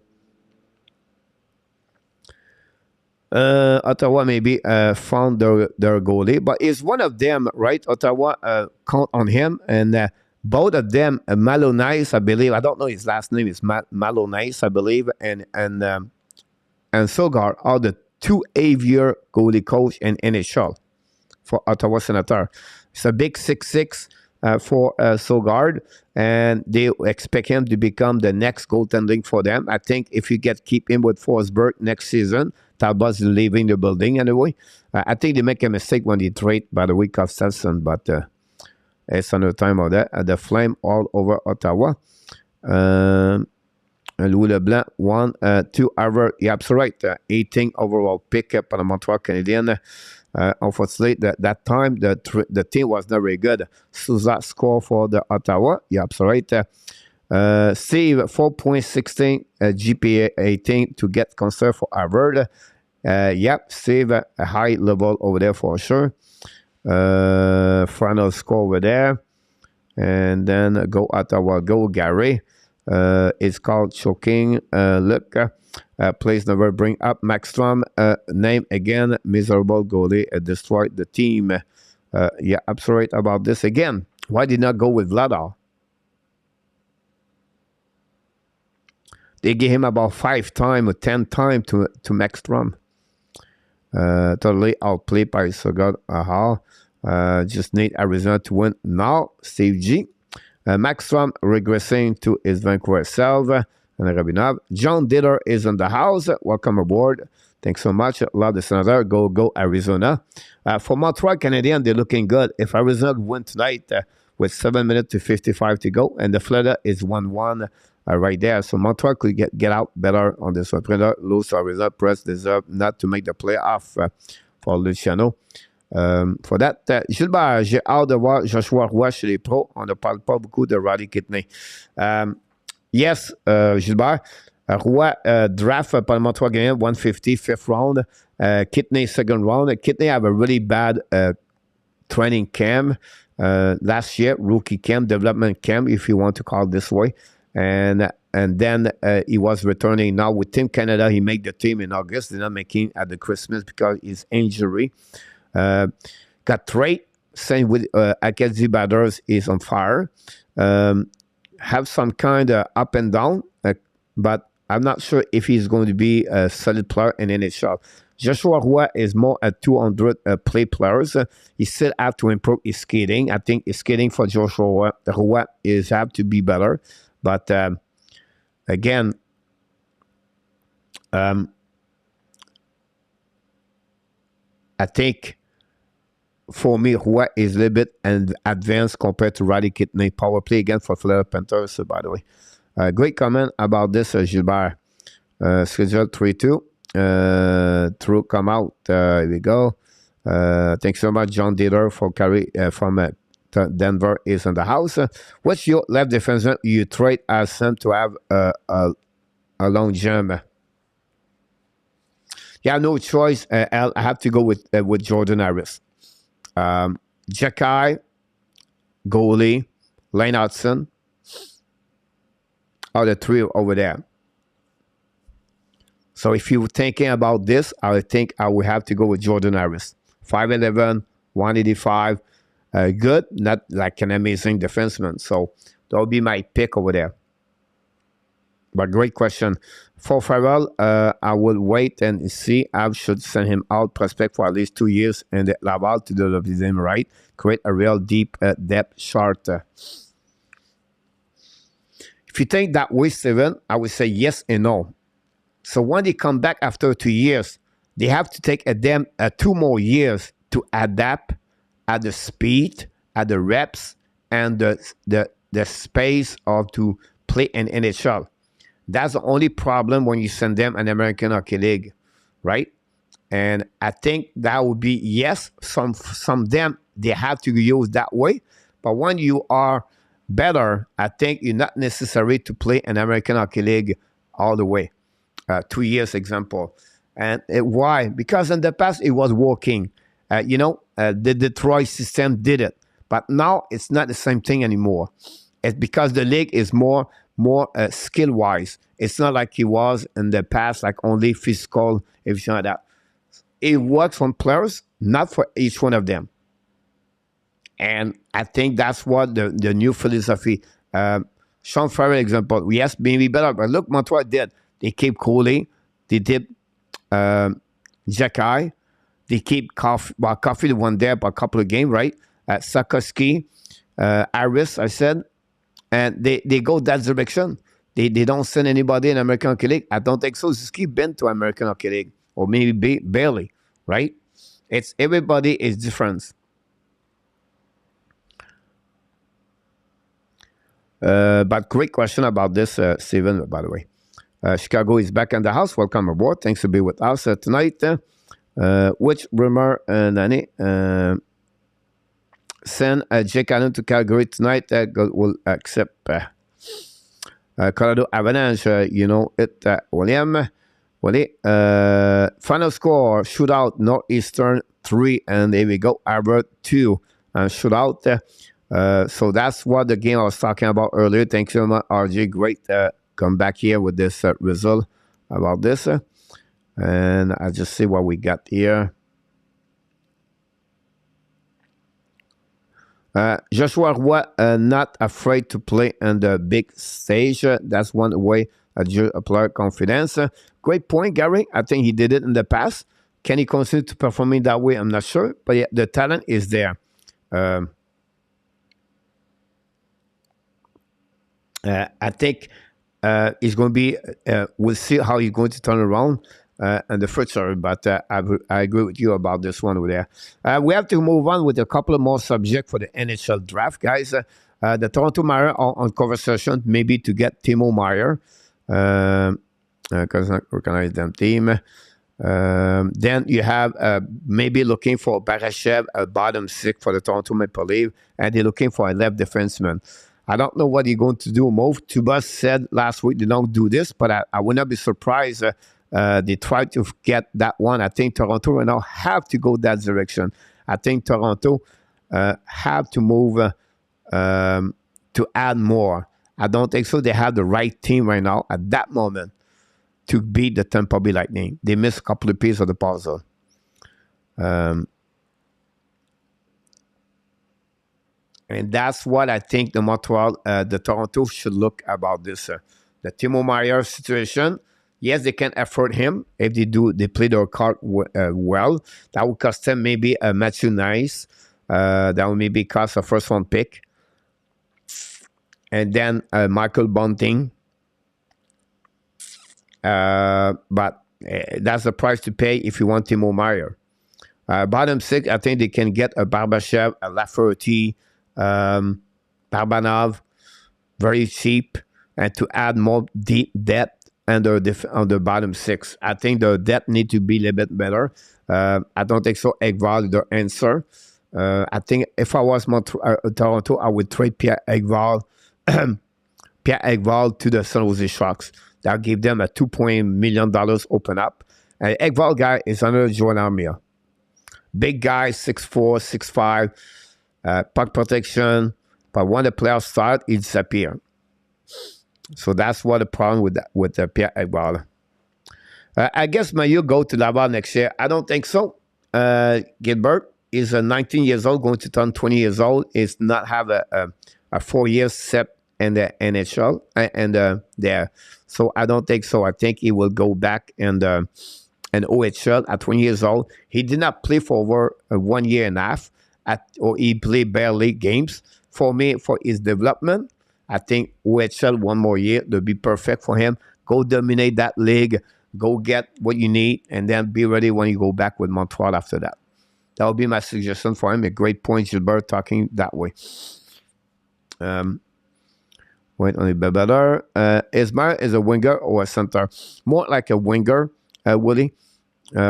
Ottawa maybe found their goalie, but it's one of them, right? Ottawa count on him, and both of them, Malonais, I believe. I don't know his last name is Malonais, I believe, and Sogar are the two aviator goalie coach in NHL. For Ottawa Senator. It's a big 6'6" for Sogard, and they expect him to become the next goaltending for them. I think if you keep him with Forsberg next season, Talbot's leaving the building anyway. I think they make a mistake when they trade by the week of Selson, but it's another time of that. The flame all over Ottawa. Louis Leblanc won 2 hours. Yeah, absolutely right. 18 overall pick up on the Montreal Canadiens. Unfortunately, that time the team was not very good. Souza scored for the Ottawa. Yeah, absolutely right. Steve 4.16 GPA 18 to get considered for Harvard. Yep, Steve a high level over there for sure. Final score over there, and then go Ottawa, go Gary. It's called choking. Look. Please never bring up Maxstrom. Name again, miserable goalie destroyed the team. Yeah, absolutely right about this again. Why did not go with Vladar? They gave him about 5 times or 10 times to Maxstrom. Totally outplayed by Sogard. Just need Arizona to win now. Steve G. Maxstrom regressing to his Vancouver self. And Rabinov. John Diller is in the house. Welcome aboard. Thanks so much. Love the Senator. Go Arizona. For Montreal Canadiens, they're looking good. If Arizona win tonight with 7 minutes to 55 to go, and the Florida is 1-1 right there. So Montreal could get out better on this one. Lose Arizona press deserve not to make the playoff for Luciano. For that, Gilbert, j'ai hâte de voir Joshua Roy chez les pros. On ne parle pas beaucoup de Roddy Kidney. Yes, Gilbert. Roy draft par le Montreal Canadiens 150 5th round. Kidney 2nd round. Kidney have a really bad training camp last year, rookie camp, development camp, if you want to call it this way. And then he was returning now with Team Canada. He made the team in August. They're not making at the Christmas because of his injury. Got trade. Same with Acadie Batters is on fire. Have some kind of up and down, but I'm not sure if he's going to be a solid player in NHL. Joshua Roy is more a 200 play players. He still have to improve his skating. I think his skating for Joshua Roy is have to be better. But again, I think for me, Roy is a little bit advanced compared to Roddy Kidney. Power play again for Florida Panthers, by the way. Great comment about this, Gilbert. Schedule 3-2. True come out. Here we go. Thanks so much, John Diller, for carry from Denver is in the house. What's your left defenseman you trade as some to have a long jump? Yeah, no choice. I have to go with Jordan Harris. Jacky, goalie, Lane Hudson are the three over there. So if you're thinking about this, I would think I would have to go with Jordan Harris. 5'11", 185. Good, not like an amazing defenseman. So that would be my pick over there. But great question. For Farrell, I will wait and see. I should send him out prospect for at least 2 years and Laval to develop him right. Create a real deep depth chart. If you think that way, Steven, I would say yes and no. So when they come back after 2 years, they have to take them 2 more years to adapt at the speed, at the reps, and the space of to play in NHL. That's the only problem when you send them an American Hockey League, right? And I think that would be yes. Some of them they have to use that way, but when you are better, I think you're not necessary to play an American Hockey League all the way. 2 years example, and why? Because in the past it was working. The Detroit system did it, but now it's not the same thing anymore. It's because the league is more skill wise. It's not like it was in the past, like only physical, everything like that. It works on players, not for each one of them. And I think that's what the new philosophy. Sean Farrell example, yes, maybe better, but look, Montreal did. They keep Cooley, they did Jacky, they keep Coffee. Well, Coffee won there for a couple of games, right? Sakoski, Harris, I said. And they go that direction. They don't send anybody in American Hockey League. I don't think so. Suzuki been to American Hockey League, or maybe barely, right? It's everybody is different. But great question about this, Steven, by the way. Chicago is back in the house. Welcome aboard. Thanks to be with us tonight. Which rumor, Danny? Send Jake Allen to Calgary tonight. Will accept Colorado Avalanche. William. Final score: shootout. Northeastern 3, and there we go. Albert 2. Shootout. So that's what the game I was talking about earlier. Thanks so much, RJ. Great. Come back here with this result about this. And I'll just see what we got here. Joshua Roy, not afraid to play on the big stage. That's one way a player confidence. Great point, Gary. I think he did it in the past. Can he continue to perform in that way? I'm not sure. But yeah, the talent is there. I think he's going to be, we'll see how he's going to turn around in the future, but I agree with you about this one over there. We have to move on with a couple of more subjects for the NHL draft, guys. The Toronto Mariners are on conversation maybe to get Timo Meier, because not recognize them team. Then you have maybe looking for Barashev, a bottom 6 for the Toronto Maple Leafs, and they're looking for a left defenseman. I don't know what you're going to do. Move. Tubas said last week they don't do this, but I would not be surprised they try to get that one. I think Toronto right now have to go that direction. I think Toronto have to move to add more. I don't think so. They have the right team right now at that moment to beat the Tampa Bay Lightning. They missed a couple of pieces of the puzzle. And that's what I think the Toronto should look about this. The Timo Meier situation. Yes, they can afford him if they play their card well. That would cost them maybe a Matthew Nice. That would maybe cost a first round pick. And then Michael Bunting. But that's the price to pay if you want Timo Meier. Bottom 6, I think they can get a Barbashev, a Lafferty, Barbanov, very cheap, and to add more deep depth on the bottom 6. I think the depth need to be a little bit better. I don't think so. Ekvall the answer. I think if I was Toronto, I would trade Pierre Ekvall to the San Jose Sharks. That'll give them a $2 million open up. And Ekvall guy is another Jordan Armia. Big guy, 6'4", 6'5", puck protection. But when the playoffs start, he disappears. So that's what the problem with Pierre Ekvall. I guess Mayu go to Laval next year. I don't think so. Gilbert is 19 years old, going to turn 20 years old. Is not have a 4 year SEPT in the NHL and there. So I don't think so. I think he will go back and OHL at 20 years old. He did not play for over 1 year and a half, or he played barely games. For me, for his development, I think OHL 1 more year will be perfect for him. Go dominate that league, go get what you need, and then be ready when you go back with Montreal after that. That would be my suggestion for him. A great point, Gilbert, talking that way. Wait on the better. Ismail is a winger or a center? More like a winger, Willie,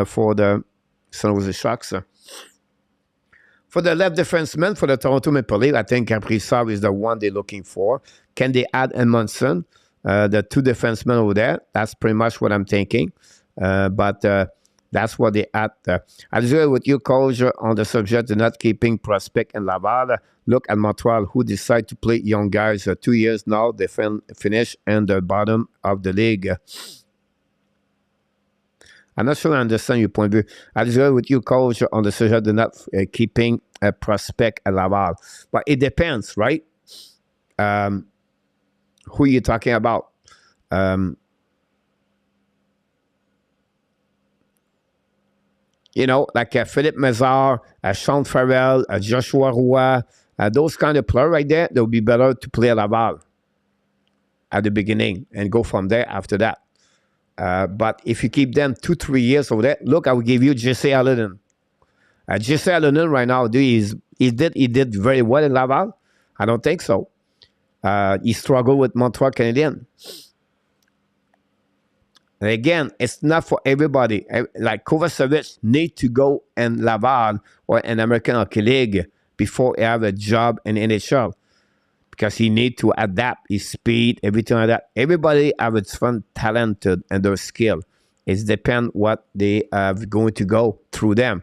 for the San Jose Sharks. For the left defenseman for the Toronto Maple Leafs, I think Kaprizov is the one they're looking for. Can they add Edmondson, the two defensemen over there? That's pretty much what I'm thinking. But that's what they add. I agree with you, Coach, on the subject of not keeping prospect in Laval. Look at Montreal, who decide to play young guys. 2 years now, they finish in the bottom of the league. I'm not sure I understand your point of view. I agree with you, Coach, on the subject of not keeping a prospect at Laval. But it depends, right? Who you talking about? You know, like Philippe Mézard, Sean Farrell, Joshua Roy, those kind of players right there, they'll be better to play at Laval at the beginning and go from there after that. But if you keep them 2-3 years over there, look, I will give you Jesse Allen. Jesse Allen right now, he did very well in Laval. I don't think so. He struggled with Montreal Canadiens. And again, it's not for everybody. Like Kovacevic need to go in Laval or in American Hockey League before he have a job in NHL, because he need to adapt his speed, everything like that. Everybody have its fun, talented, and their skill. It depends what they are going to go through them.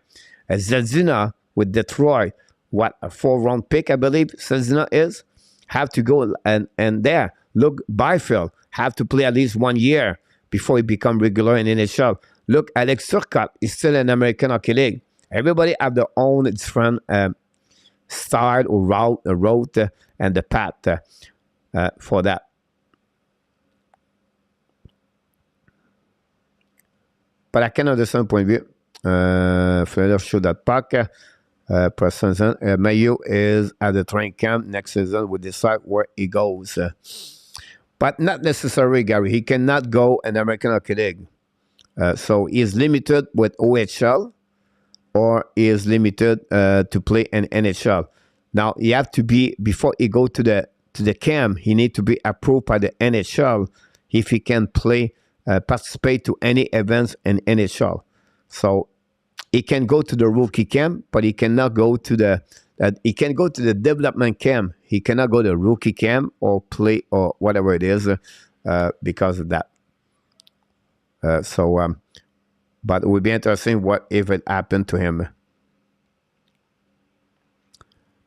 Zelzina with Detroit, what, a 4-round pick, I believe Zelzina is, have to go and there. Look, Byfield have to play at least 1 year before he become regular in NHL. Look, Alex Turcotte is still in American Hockey League. Everybody have their own different style or route and the path for that. But I can understand the point of view. Further show that puck. President Mayu is at the training camp. Next season, we'll decide where he goes. But not necessarily, Gary. He cannot go in American Hockey League. So he is limited with OHL, or he is limited to play in NHL. Now, he have to be, before he go to the camp, he need to be approved by the NHL if he can play, participate to any events in NHL. So he can go to the rookie camp, but he cannot go to the he can go to the development camp. He cannot go to the rookie camp or play or whatever it is because of that. But it would be interesting what if it happened to him.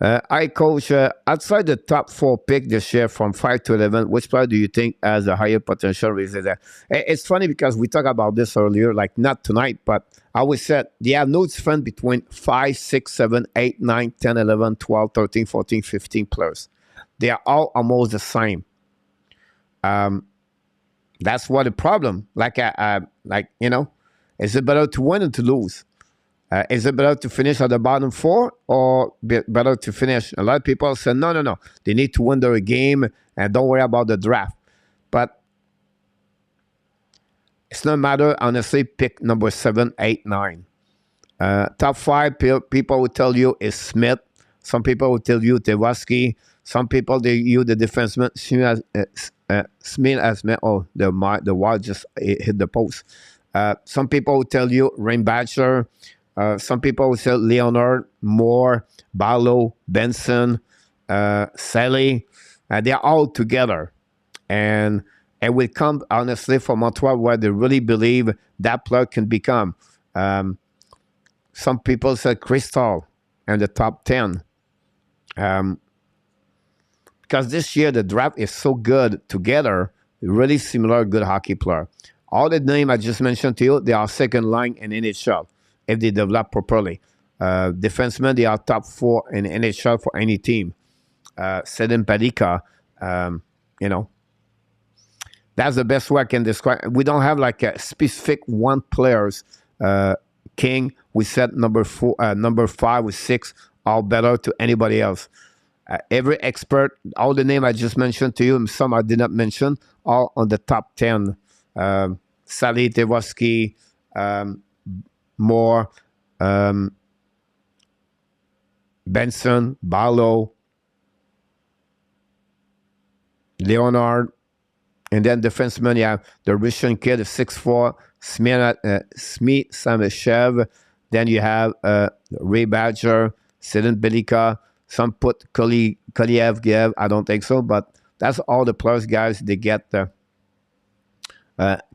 I coach outside the top 4 pick this year from 5 to 11. Which player do you think has a higher potential? It's funny because we talked about this earlier, like not tonight, but I always said they have no difference between 5, 6, 7, 8, 9, 10, 11, 12, 13, 14, 15 players. They are all almost the same. That's what the problem. Like you know, is it better to win or to lose? Is it better to finish at the bottom 4 or better to finish? A lot of people say, no. They need to win their game and don't worry about the draft. But it's no matter, honestly, pick number 7, 8, 9. Top 5 people will tell you is Smith. Some people will tell you Tewaski. Some people, the defenseman, Smith as the wall just hit the post. Some people will tell you Rain Batcher. Some people will say Leonard, Moore, Barlow, Benson, Sally. They're all together. And it will come, honestly, from Montreal where they really believe that player can become. Some people said Crystal in the top 10. Because this year the draft is so good together, really similar good hockey player. all the names I just mentioned to you, they are second line in NHL if they develop properly. Defensemen, they are top 4 in NHL for any team. Sedin Padika, you know, that's the best way I can describe. We don't have like a specific one players. King, we said number 5 with 6 all better to anybody else. Every expert, all the name I just mentioned to you, and some I did not mention, all on the top 10. Sally Tevoski, Moore, Benson, Barlow, Leonard, and then defenseman, you have the Russian kid, 6'4", Smith Samashev. Then you have Ray Badger, Sidon Belika. Some put Koliev, I don't think so, but that's all the plus guys they get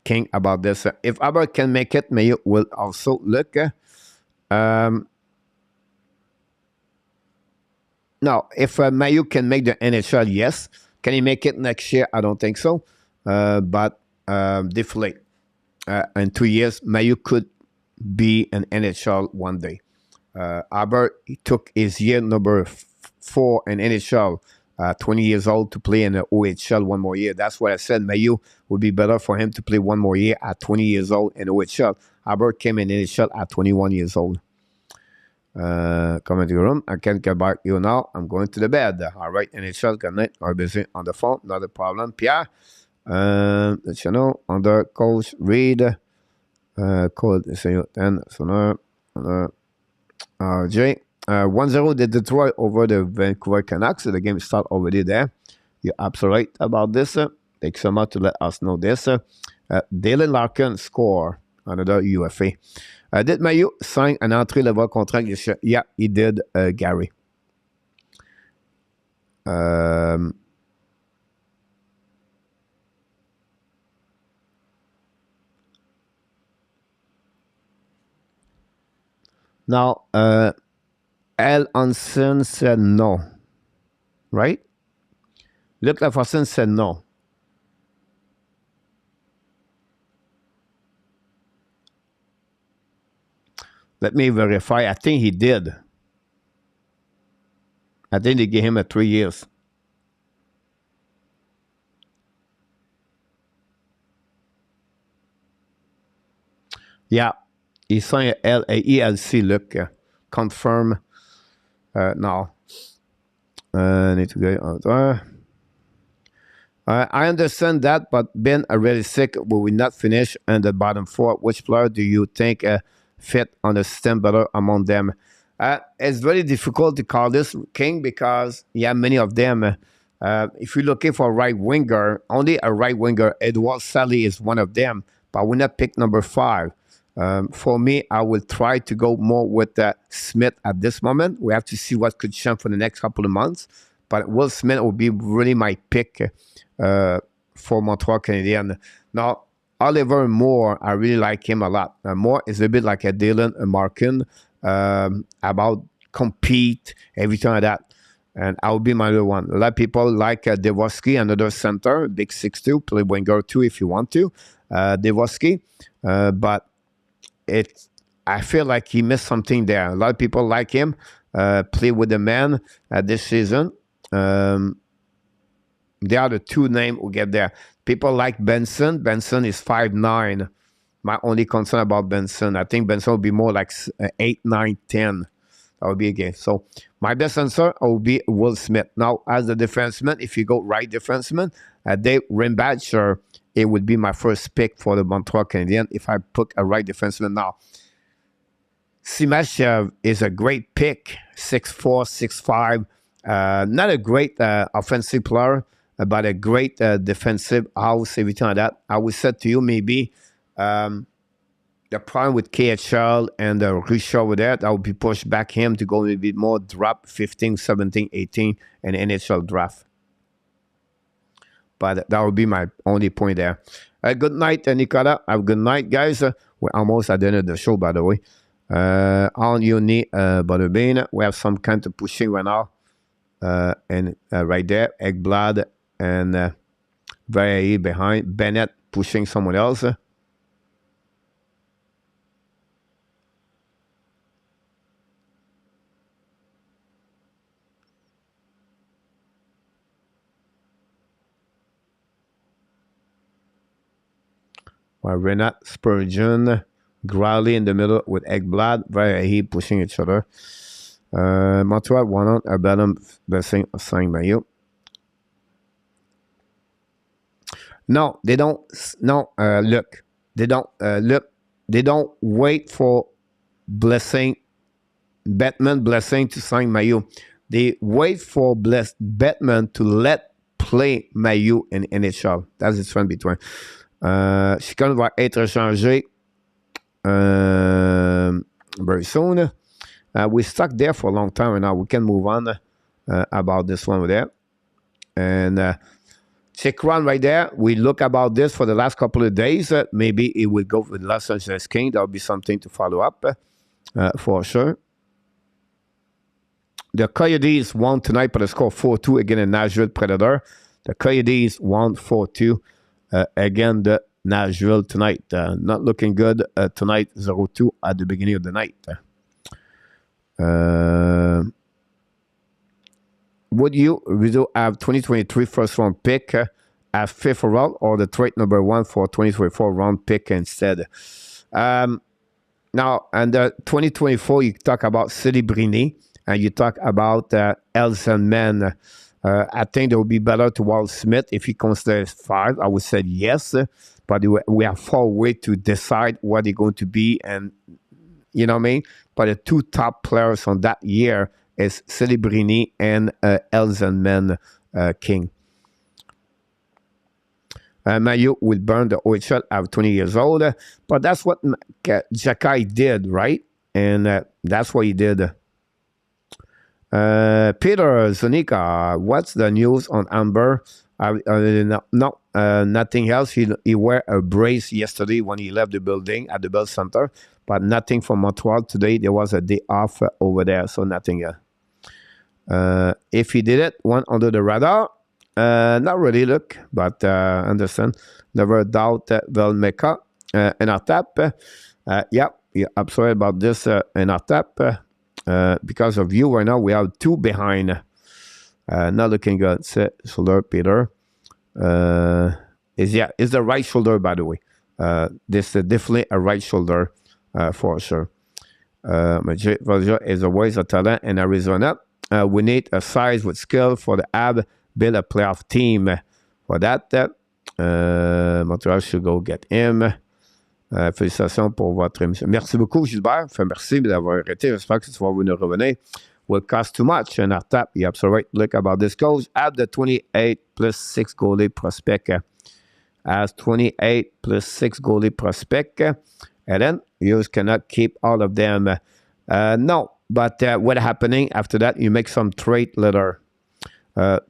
King about this. If Albert can make it, Mayo will also look. Now, if Mayo can make the NHL, yes. Can he make it next year? I don't think so. But definitely, in 2 years, Mayo could be an NHL one day. Albert, he took his year number 4 in NHL, 20 years old, to play in the OHL one more year. That's what I said. Mayo would be better for him to play one more year at 20 years old in OHL. Albert came in NHL at 21 years old. Come into your room. I can't get back you now. I'm going to the bed. All right, NHL, good night. Are busy on the phone. Not a problem. Pierre, let you know, under Coach Reed, code, say 10, Sonor, Jay. 1-0 the Detroit over the Vancouver Canucks. The game start already there. You're absolutely right about this. Take some out to let us know this. Dylan Larkin score, another UFA. Did Mayo sign an entry-level contract this year? Yeah, he did, Gary. Now, L. Hansen said no. Right? Luc Laforcine said no. Let me verify. I think he did. I think they gave him a 3 years. Yeah. He signed a ELC, look. Confirm. Now. Need to go out there. I understand that, but being already sick, we will not finish in the bottom 4. Which player do you think fit on the system better among them? It's very difficult to call this, King, because many of them. If you're looking for a right winger, only a right winger, Edouard Sally is one of them, but I will not pick number 5. For me, I will try to go more with Smith at this moment. We have to see what could change for the next couple of months, but Will Smith will be really my pick for Montreal Canadiens. Now, Oliver Moore, I really like him a lot. Moore is a bit like a Dylan Markin, about compete, everything like that. And I will be my other one. A lot of people like Devoski, another center, big 6'2", play winger too if you want to. Devoski, but I feel like he missed something there. A lot of people like him, play with the man this season. They are the 2 names who get there. People like Benson. Benson is 5'9". My only concern about Benson, I think Benson will be more like 8, 9, 10. That would be a game. So my best answer will be Will Smith. Now, as the defenseman, if you go right defenseman, Dave Rimbatcher, it would be my first pick for the Montreal Canadiens if I put a right defenseman now. Simashev is a great pick, 6'4", 6'5". Not a great offensive player, but a great defensive house, everything like that. I would say to you maybe the problem with KHL and Russia over there, that would be pushed back him to go a little bit more, drop 15, 17, 18, and NHL draft. But that would be my only point there. Good night, Nicola. Have a good night, guys. We're almost at the end of the show, by the way. On your knee, Butterbean. We have some kind of pushing right now. And right there, Eggblad and Very behind. Bennett pushing someone else. Renat Spurgeon, Growley in the middle with Ekblad, very pushing each other. Montreal won on a better blessing of Saint Mayu. No, they don't. No, look, they don't look. They don't wait for blessing, Batman blessing to sign Mayu. They wait for Batman to let play Mayu in NHL. That's the trend between. Chicane va être changé very soon. We stuck there for a long time, and now we can move on about this one over there. And check run right there. We look about this for the last couple of days. Maybe it will go with Los Angeles King. That'll be something to follow up for sure. The Coyotes won tonight by the score 4-2 against the Nashville Predator. The Coyotes won 4-2 against the Nashville tonight. Not looking good tonight, 0-2 at the beginning of the night. Would you rather have 2023 first round pick as fifth overall or the trade number 1 for 2024 round pick instead? Now, and 2024, you talk about Celebrini and you talk about Elsenman. I think it would be better to Walt Smith if he considers 5. I would say yes, but we are far away to decide what they're going to be, and you know what I mean? But the 2 top players on that year is Celebrini and Elsenman King. Mayu will burn the OHL at 20 years old, but that's what Jakai did, right? And that's what he did. Peter Zunika, what's the news on Amber? Nothing else. He wore a brace yesterday when he left the building at the Bell Center, but nothing from Montreal today. There was a day off over there, so nothing else. If he did it, one under the radar, not really, look, but understand. Never doubt Velmeka in our tap. Yeah, you're absolutely about this in our tap. Because of you right now, we have 2 behind. Not looking good. Shoulder, Peter. Is the right shoulder, by the way. This is definitely a right shoulder for sure. Major is always a talent in Arizona. We need a size with skill for the Habs, build a playoff team. For that, Montréal should go get him. Félicitations pour votre émission. Merci beaucoup, Gilbert. Merci d'avoir arrêté. J'espère que tu vas venir revenir. Will cost too much. And our tap, you absolutely right. Look about this goes. Add the 28 plus 6 goalie prospect. As 28 plus 6 goalie prospect. And then you cannot keep all of them. No, but what happening after that? You make some trade letter.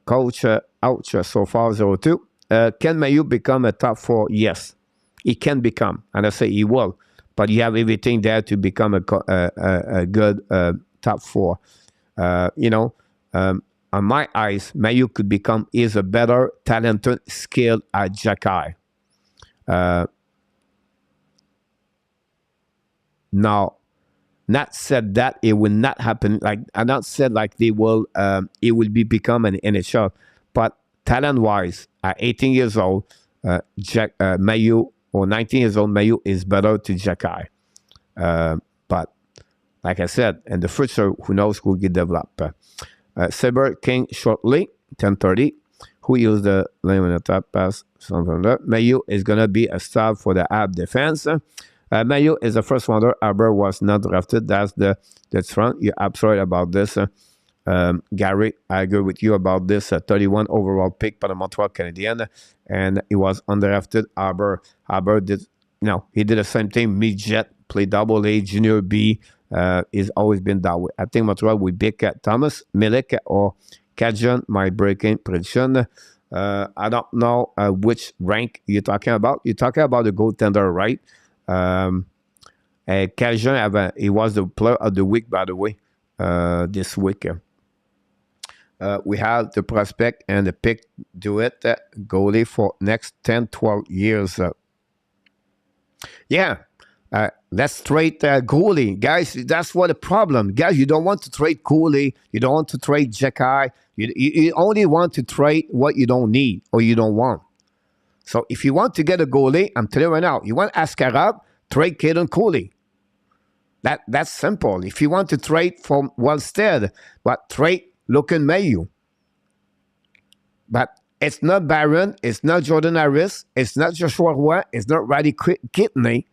Coach, ouch, so far 0-2. Can Mayu become a top 4? Yes. He can become, and I say he will, but you have everything there to become a good top 4. You know, on my eyes, Mayu could become is a better, talented, skilled at Jakai. Now, not said that it will not happen. Like I not said like they will. It will become an NHL, but talent-wise, at 18 years old, Mayu. Or 19 years old, Mayu is better to Jakai. But like I said, in the future, who knows who will get developed. Saber King shortly, 10:30. Who used the lane on the top pass? Mayu is going to be a star for the Habs defense. Mayu is the first rounder. Aber was not drafted. That's the front. You're absolutely about this. Gary, I agree with you about this 31 overall pick by the Montreal Canadiens, and it was undrafted. Aber did, he did the same thing. Midget, played double A, junior B. He's always been that way. I think Montreal will pick Thomas, Milik, or Kajan, my breaking prediction. I don't know which rank you're talking about. You're talking about the goaltender, right? Kajan, he was the player of the week, by the way, this week. We have the prospect and the pick do it goalie for next 10, 12 years. Let's trade goalie. Guys, that's what the problem. Guys, you don't want to trade goalie. You don't want to trade Jakai. You only want to trade what you don't need or you don't want. So if you want to get a goalie, I'm telling you right now, you want Askarov, trade Caden Cooley. That's simple. If you want to trade from Wallstead, but trade Logan Mayu. But it's not Barron, it's not Jordan Harris, it's not Joshua Roy, it's not Roddy Kidney.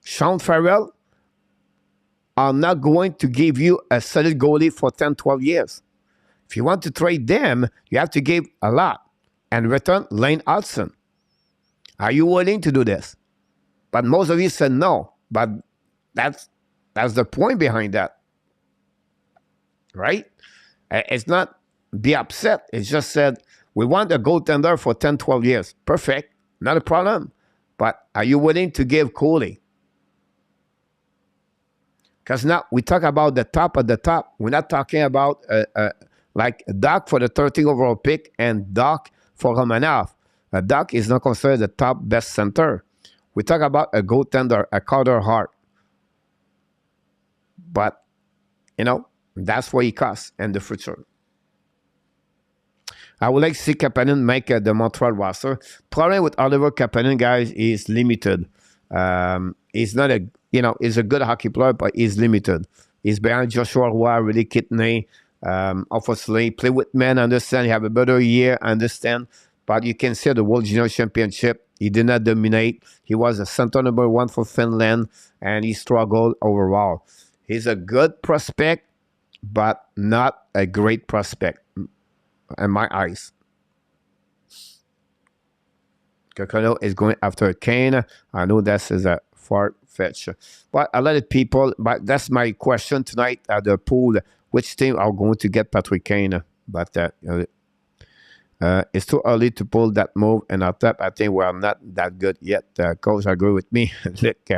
Sean Farrell are not going to give you a solid goalie for 10, 12 years. If you want to trade them, you have to give a lot. And return Lane Hudson. Are you willing to do this? But most of you said no. But that's the point behind that. Right? It's not be upset. It's just said, we want a goaltender for 10, 12 years. Perfect. Not a problem. But are you willing to give Cooley? Because now we talk about the top of the top. We're not talking about like Doc for the 13th overall pick and Doc for Romanov. Doc is not considered the top best center. We talk about a goaltender, a Carter Hart. But, you know, that's what he costs in the future. I would like to see Kapanen make the Montreal roster. Problem with Oliver Kapanen, guys, is limited. He's not a, you know, he's a good hockey player, but he's limited. He's behind Joshua Roy, really Kidney. Obviously, play with men, understand. He have a better year, understand. But you can see the World Junior Championship, he did not dominate. He was a center number 1 for Finland, and he struggled overall. He's a good prospect, but not a great prospect in my eyes. Kakano is going after Kane. I know this is a far-fetched. But a lot of people, but that's my question tonight at the pool. Which team are going to get Patrick Kane? But it's too early to pull that move in our top. I think we're not that good yet. Coach, agree with me. Look,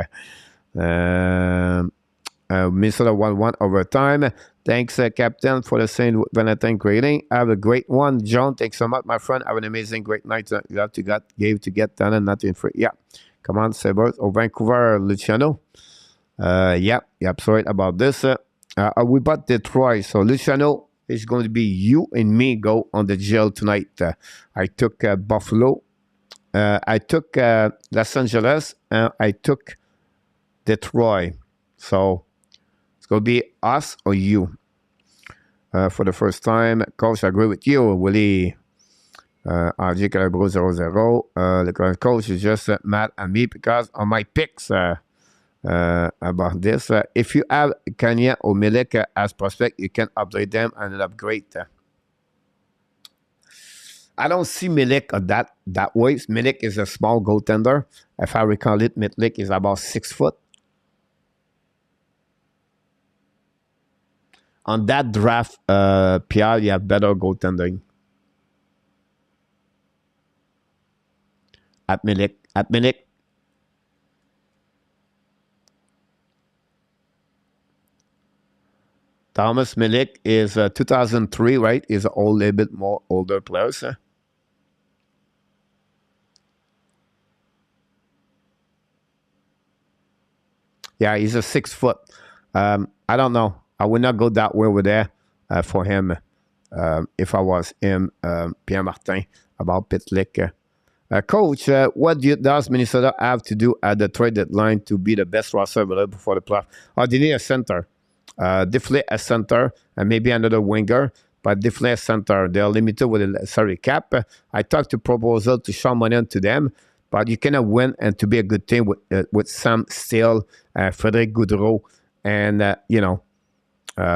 Minnesota 1-1 overtime. Thanks, Captain, for the St. Valentine grading. Have a great one. John, thanks so much, my friend. Have an amazing, great night. You have to get talent, not in free. Yeah. Come on, Sabres. Oh, Vancouver, Luciano. Yeah, sorry about this. We bought Detroit, so Luciano is going to be you and me go on the jail tonight. I took Buffalo. I took Los Angeles. I took Detroit. So it's going to be us or you for the first time. Coach, I agree with you, Willie. RG Calabro 0-0. The current coach is just mad at me because of my picks about this. If you have Kanye or Milik as prospect, you can upgrade them and upgrade. I don't see Milik that way. Milik is a small goaltender. If I recall it, Milik is about 6 foot. On that draft, Pierre, you have better goaltending. At Milik. Thomas Milik is 2003, right? He's a little bit more older player. Yeah, he's a 6 foot. I don't know. I would not go that way over there for him if I was him, Pierre Martin, about Pitlick. Coach, what does Minnesota have to do at the trade deadline to be the best roster available for the playoff? Oh, they need a center. Definitely a center and maybe another winger, but definitely a center. They're limited with a salary cap. I talked to proposal to Sean Monahan to them, but you cannot win and to be a good team with Sam Steele, Frederic Goudreau, and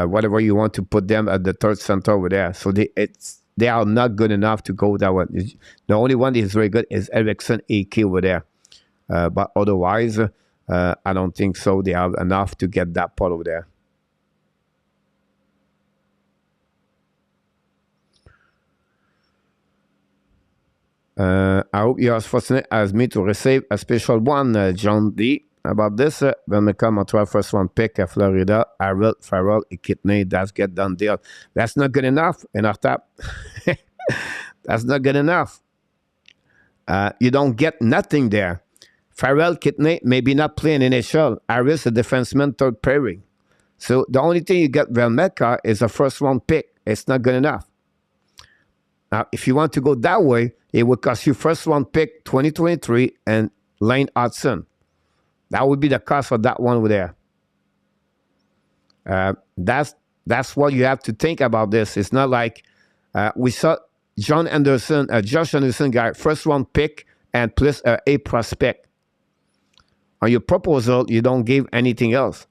whatever you want to put them at the third center over there. So they are not good enough to go that one. The only one that is very good is Eriksson AK over there. But otherwise, I don't think so. They have enough to get that part over there. I hope you are as fortunate as me to receive a special one, John D. About this, when we come on 12 first round pick, Florida, Harold, Farrell, and Kidney, that's get done deal. That's not good enough in our top. That's not good enough. You don't get nothing there. Farrell, Kidney, maybe not playing in NHL. Harris, a defenseman, third pairing. So the only thing you get Velmeka is a first round pick. It's not good enough. Now, if you want to go that way, it would cost you first round pick 2023 and Lane Hudson. That would be the cost of that one over there. That's what you have to think about this. It's not like we saw Josh Anderson got first round pick and plus a prospect. On your proposal, you don't give anything else.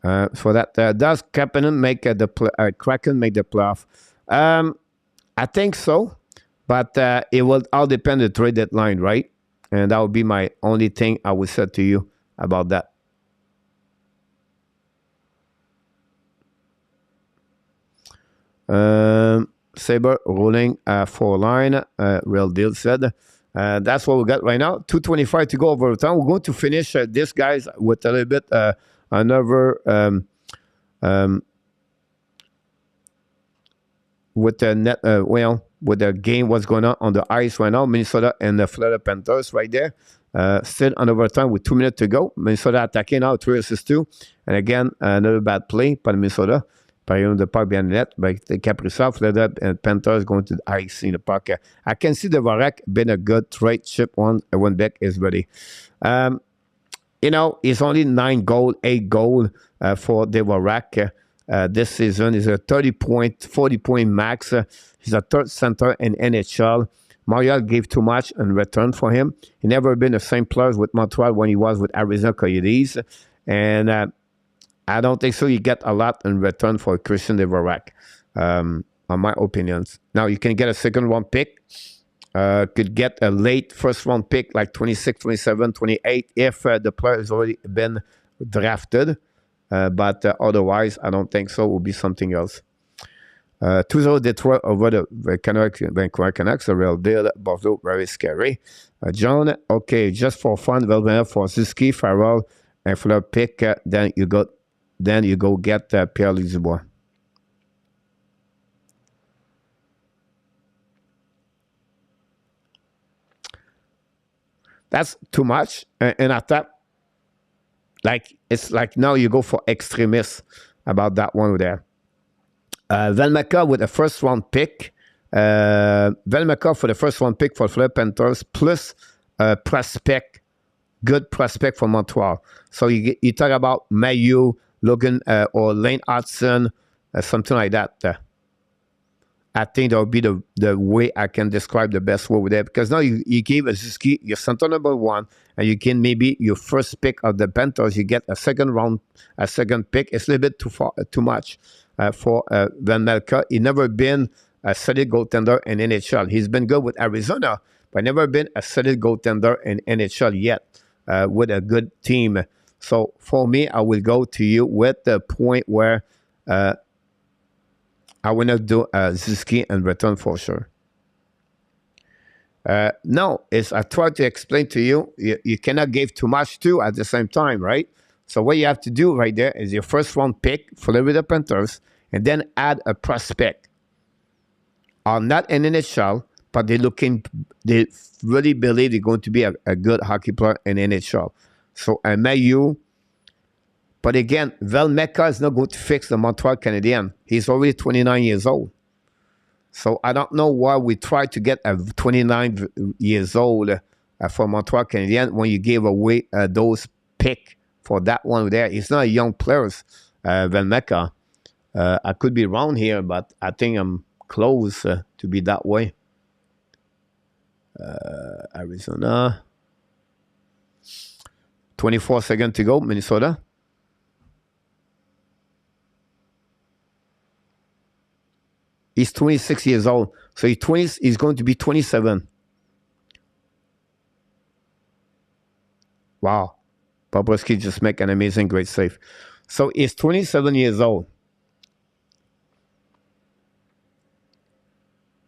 For that, does Kapanen make Kraken make the playoff? I think so, but it will all depend on the trade deadline, right? And that would be my only thing I would say to you about that. Saber rolling 4 line. Real deal said. That's what we got right now. 2:25 to go over time. We're going to finish this, guys, with a little bit another with the net. With the game, what's going on the ice right now, Minnesota and the Florida Panthers right there. Still on overtime with 2 minutes to go. Minnesota attacking now, 3-2. And again, another bad play by Minnesota. Par exemple, de pas bien net, but the Capriccia, Florida and Panthers going to the ice in the puck. I can see the Varak been a good trade chip one when Beck is ready. You know, it's only 8 goal for the Varak. This season is a 40-point max. He's a third center in NHL. Montreal gave too much in return for him. He never been the same player with Montreal when he was with Arizona Coyotes. And I don't think so. You get a lot in return for Christian Dvorak, on my opinions. Now, you can get a second-round pick. Could get a late first-round pick, like 26, 27, 28, if the player has already been drafted. But otherwise, I don't think so. It will be something else. 2-0 Detroit over the Canucks, Vancouver Canucks, a real deal. Buffalo, very scary. John, okay, just for fun, Velvena for Suzuki, Farrell, and for the pick, then you go get Pierre-Luc Dubois. That's too much. And I thought, like, it's like now you go for extremists about that one there. Velmeka with a first-round pick. Velmeka for the first-round pick for Florida Panthers plus prospect, good prospect for Montreal. So you talk about MEILLEUR, Logan, or Lane Hudson, something like that. I think that would be the way I can describe the best way with that. Because now you give a Suzuki your center number 1, and you can maybe your first pick of the Panthers, you get a second pick. It's a little bit too much for Van Melka. He's never been a solid goaltender in NHL. He's been good with Arizona, but never been a solid goaltender in NHL yet with a good team. So for me, I will go to you with the point where I will not do Suzuki in return for sure. No, I tried to explain to you, you cannot give too much too at the same time, right? So what you have to do right there is your first round pick for the Panthers, and then add a prospect. Are not in NHL, but they really believe they're going to be a good hockey player in NHL. So MEILLEUR. But again, Velmeka is not going to fix the Montreal Canadiens. He's already 29 years old. So I don't know why we try to get a 29 years old for Montreal Canadiens when you gave away those pick for that one there. He's not a young player, Velmeka. I could be wrong here, but I think I'm close to be that way. Arizona. 24 seconds to go, Minnesota. He's 26 years old. So he's going to be 27. Wow. Bobrovsky just make an amazing, great save. So he's 27 years old.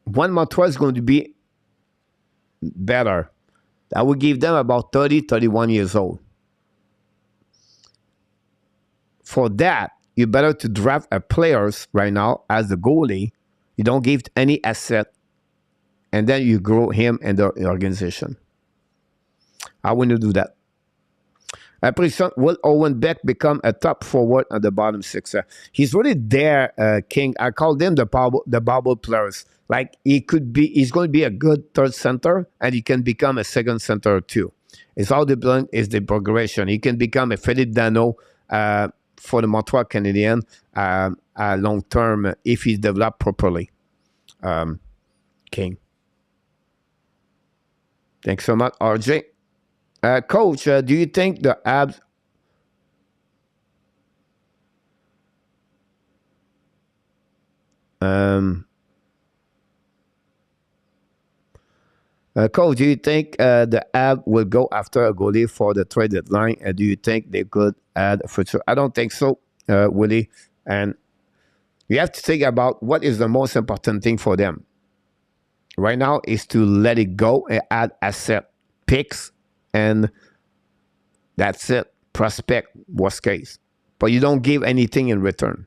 One Montreal is going to be better. I would give them about 30, 31 years old. For that, you better to draft a players right now as the goalie. You don't give any asset, and then you grow him and the organization. I wouldn't do that. Prediction, will Owen Beck become a top forward on the bottom six? He's really there, King. I call them the bubble players. Like he's going to be a good third center, and he can become a second center too. It's all dependent is the progression. He can become a Philippe Dano for the Montreal Canadiens long term if he's developed properly. King. Thanks so much, RJ. Coach, do you think the Habs Coach, do you think the Habs will go after a goalie for the trade deadline? And do you think they could add a future? I don't think so, Willie. And you have to think about what is the most important thing for them right now is to let it go and add asset picks, and that's it. Prospect, worst case. But you don't give anything in return.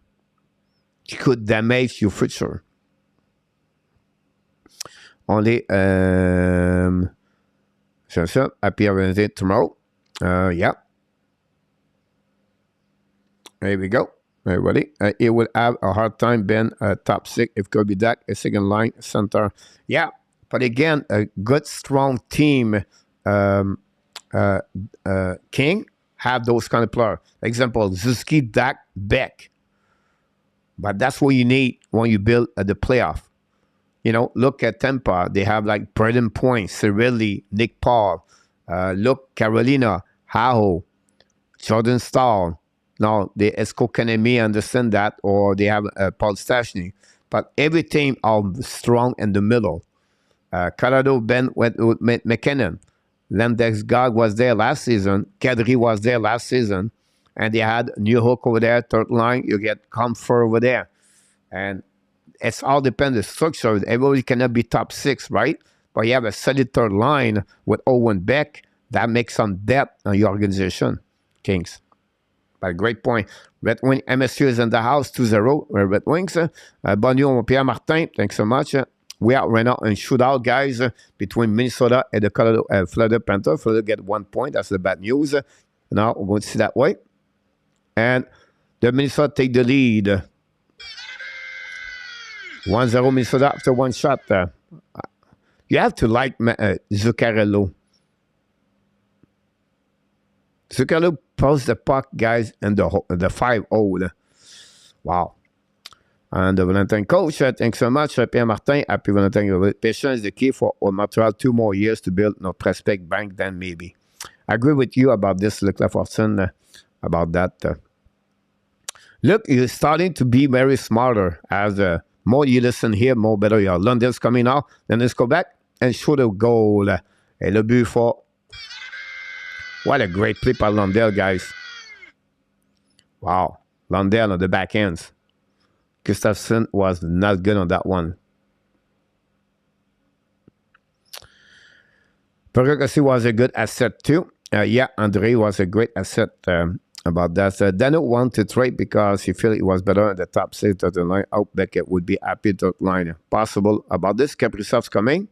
It could damage your future. Only, sure, happy Wednesday tomorrow. Yeah. There we go. Everybody. It will have a hard time being top six if Kirby Dak a second line center. Yeah. But again, a good, strong team, King, have those kind of players. Example, Zuski, Dak, Beck. But that's what you need when you build the playoff. You know, look at Tampa. They have like Braden Point, Cirilli, Nick Paul. Look, Carolina, Howe, Jordan Stahl. Now, the Esko Kanemi understand that, or they have Paul Stastny. But every team are strong in the middle. Colorado Ben went with McKinnon. Landeskog was there last season. Kadri was there last season. And they had New Hook over there, third line. You get Comfort over there. And it's all depends on the structure. Everybody cannot be top six, right? But you have a solid third line with Owen Beck. That makes some depth on your organization, Kings. But great point. Red Wing MSU is in the house, 2-0. Red Wings. Bonjour, Pierre Martin. Thanks so much. We are right now in shootout, guys, between Minnesota and the Colorado Florida Panthers. Florida get 1 point. That's the bad news. Now we're going to see that way. And the Minnesota take the lead. 1-0 Minnesota after one shot. You have to like Zuccarello. Zuccarello posts the puck, guys, and the 5-0. Wow. And the Valentine coach, thanks so much, Pierre Martin. Happy Valentine. Patience is the key for Montreal. 2 more years to build no prospect bank, then maybe. I agree with you about this, Leclerc Fortune, about that. Look, you're starting to be very smarter as more you listen here, more better you are. London's coming out. Then let's go back and shoot a goal. Et le but for... What a great play by Lundell, guys. Wow. Lundell on the back ends. Gustafsson was not good on that one. Perkasi was a good asset too. Yeah, Andre was a great asset about that. Daniel wanted to trade because he felt it was better at the top six of the line. Out Beckett would be happy to line. Possible about this. Kaprizov's coming.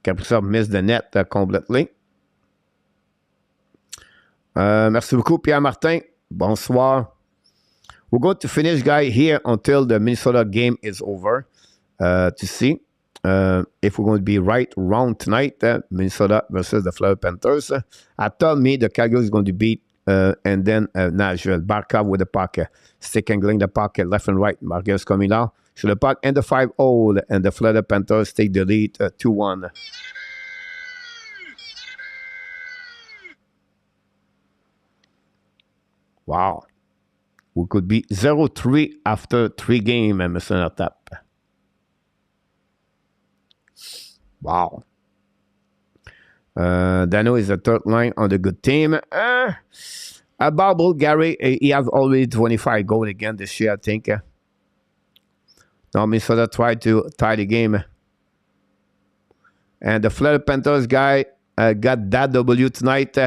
Kaprizov missed the net completely. Merci beaucoup, Pierre Martin. Bonsoir. We're going to finish, guys, here until the Minnesota game is over to see if we're going to be right or wrong tonight. Minnesota versus the Florida Panthers. I told me the Calgary is going to beat and then Nashville. Barkov with the puck. Stick angling the puck left and right. Marquez coming out. So the puck and the 5-0 and the Florida Panthers take the lead 2-1. Wow. We could be 0-3 after 3 games, Mr. Tap. Wow. Dano is the third line on the good team. Bubble, Gary, he has already 25 goals again this year, I think. Now Minnesota tried to tie the game. And the Florida Panthers guy got that W tonight.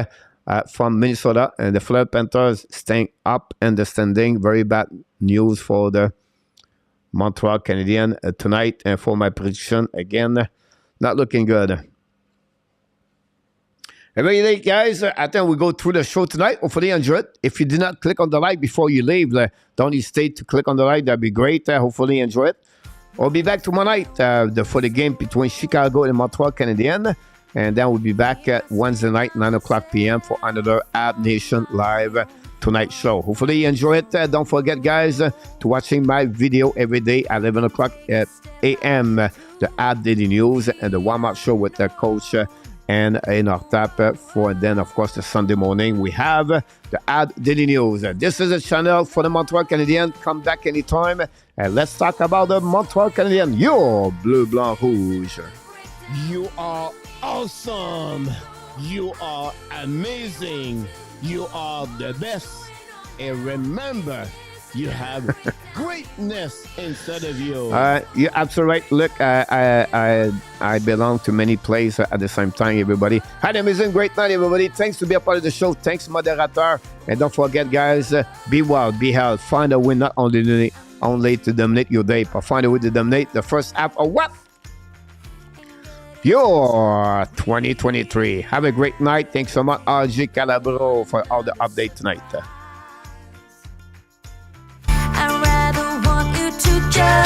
From Minnesota, and the Florida Panthers staying up in the standing. Very bad news for the Montreal Canadiens tonight, and for my prediction, again, not looking good. Everybody, guys, I think we go through the show tonight. Hopefully, you enjoy it. If you did not click on the like before you leave, don't hesitate to click on the like. That'd be great. Hopefully, you enjoy it. We'll be back tomorrow night for the game between Chicago and Montreal Canadiens. And then we'll be back at Wednesday night, 9 o'clock p.m. for another Ab Nation Live Tonight show. Hopefully, you enjoy it. Don't forget, guys, to watching my video every day at 11 o'clock a.m. The Ab Daily News and the warm-up show with the coach and in our tap for then, of course, the Sunday morning, we have the Ab Daily News. This is a channel for the Montreal Canadiens. Come back anytime and let's talk about the Montreal Canadiens. Your Bleu, Blanc, Rouge. You are awesome. You are amazing. You are the best. And remember, you have greatness inside of you. You're absolutely right. Look, I belong to many places at the same time, everybody. Had an amazing, great night, everybody. Thanks to be a part of the show. Thanks, moderator. And don't forget, guys, be wild, be healthy. Find a way not only to dominate your day, but find a way to dominate the first half of what? Your 2023. Have a great night. Thanks so much, RG Calabro, for all the update tonight. I rather want you to just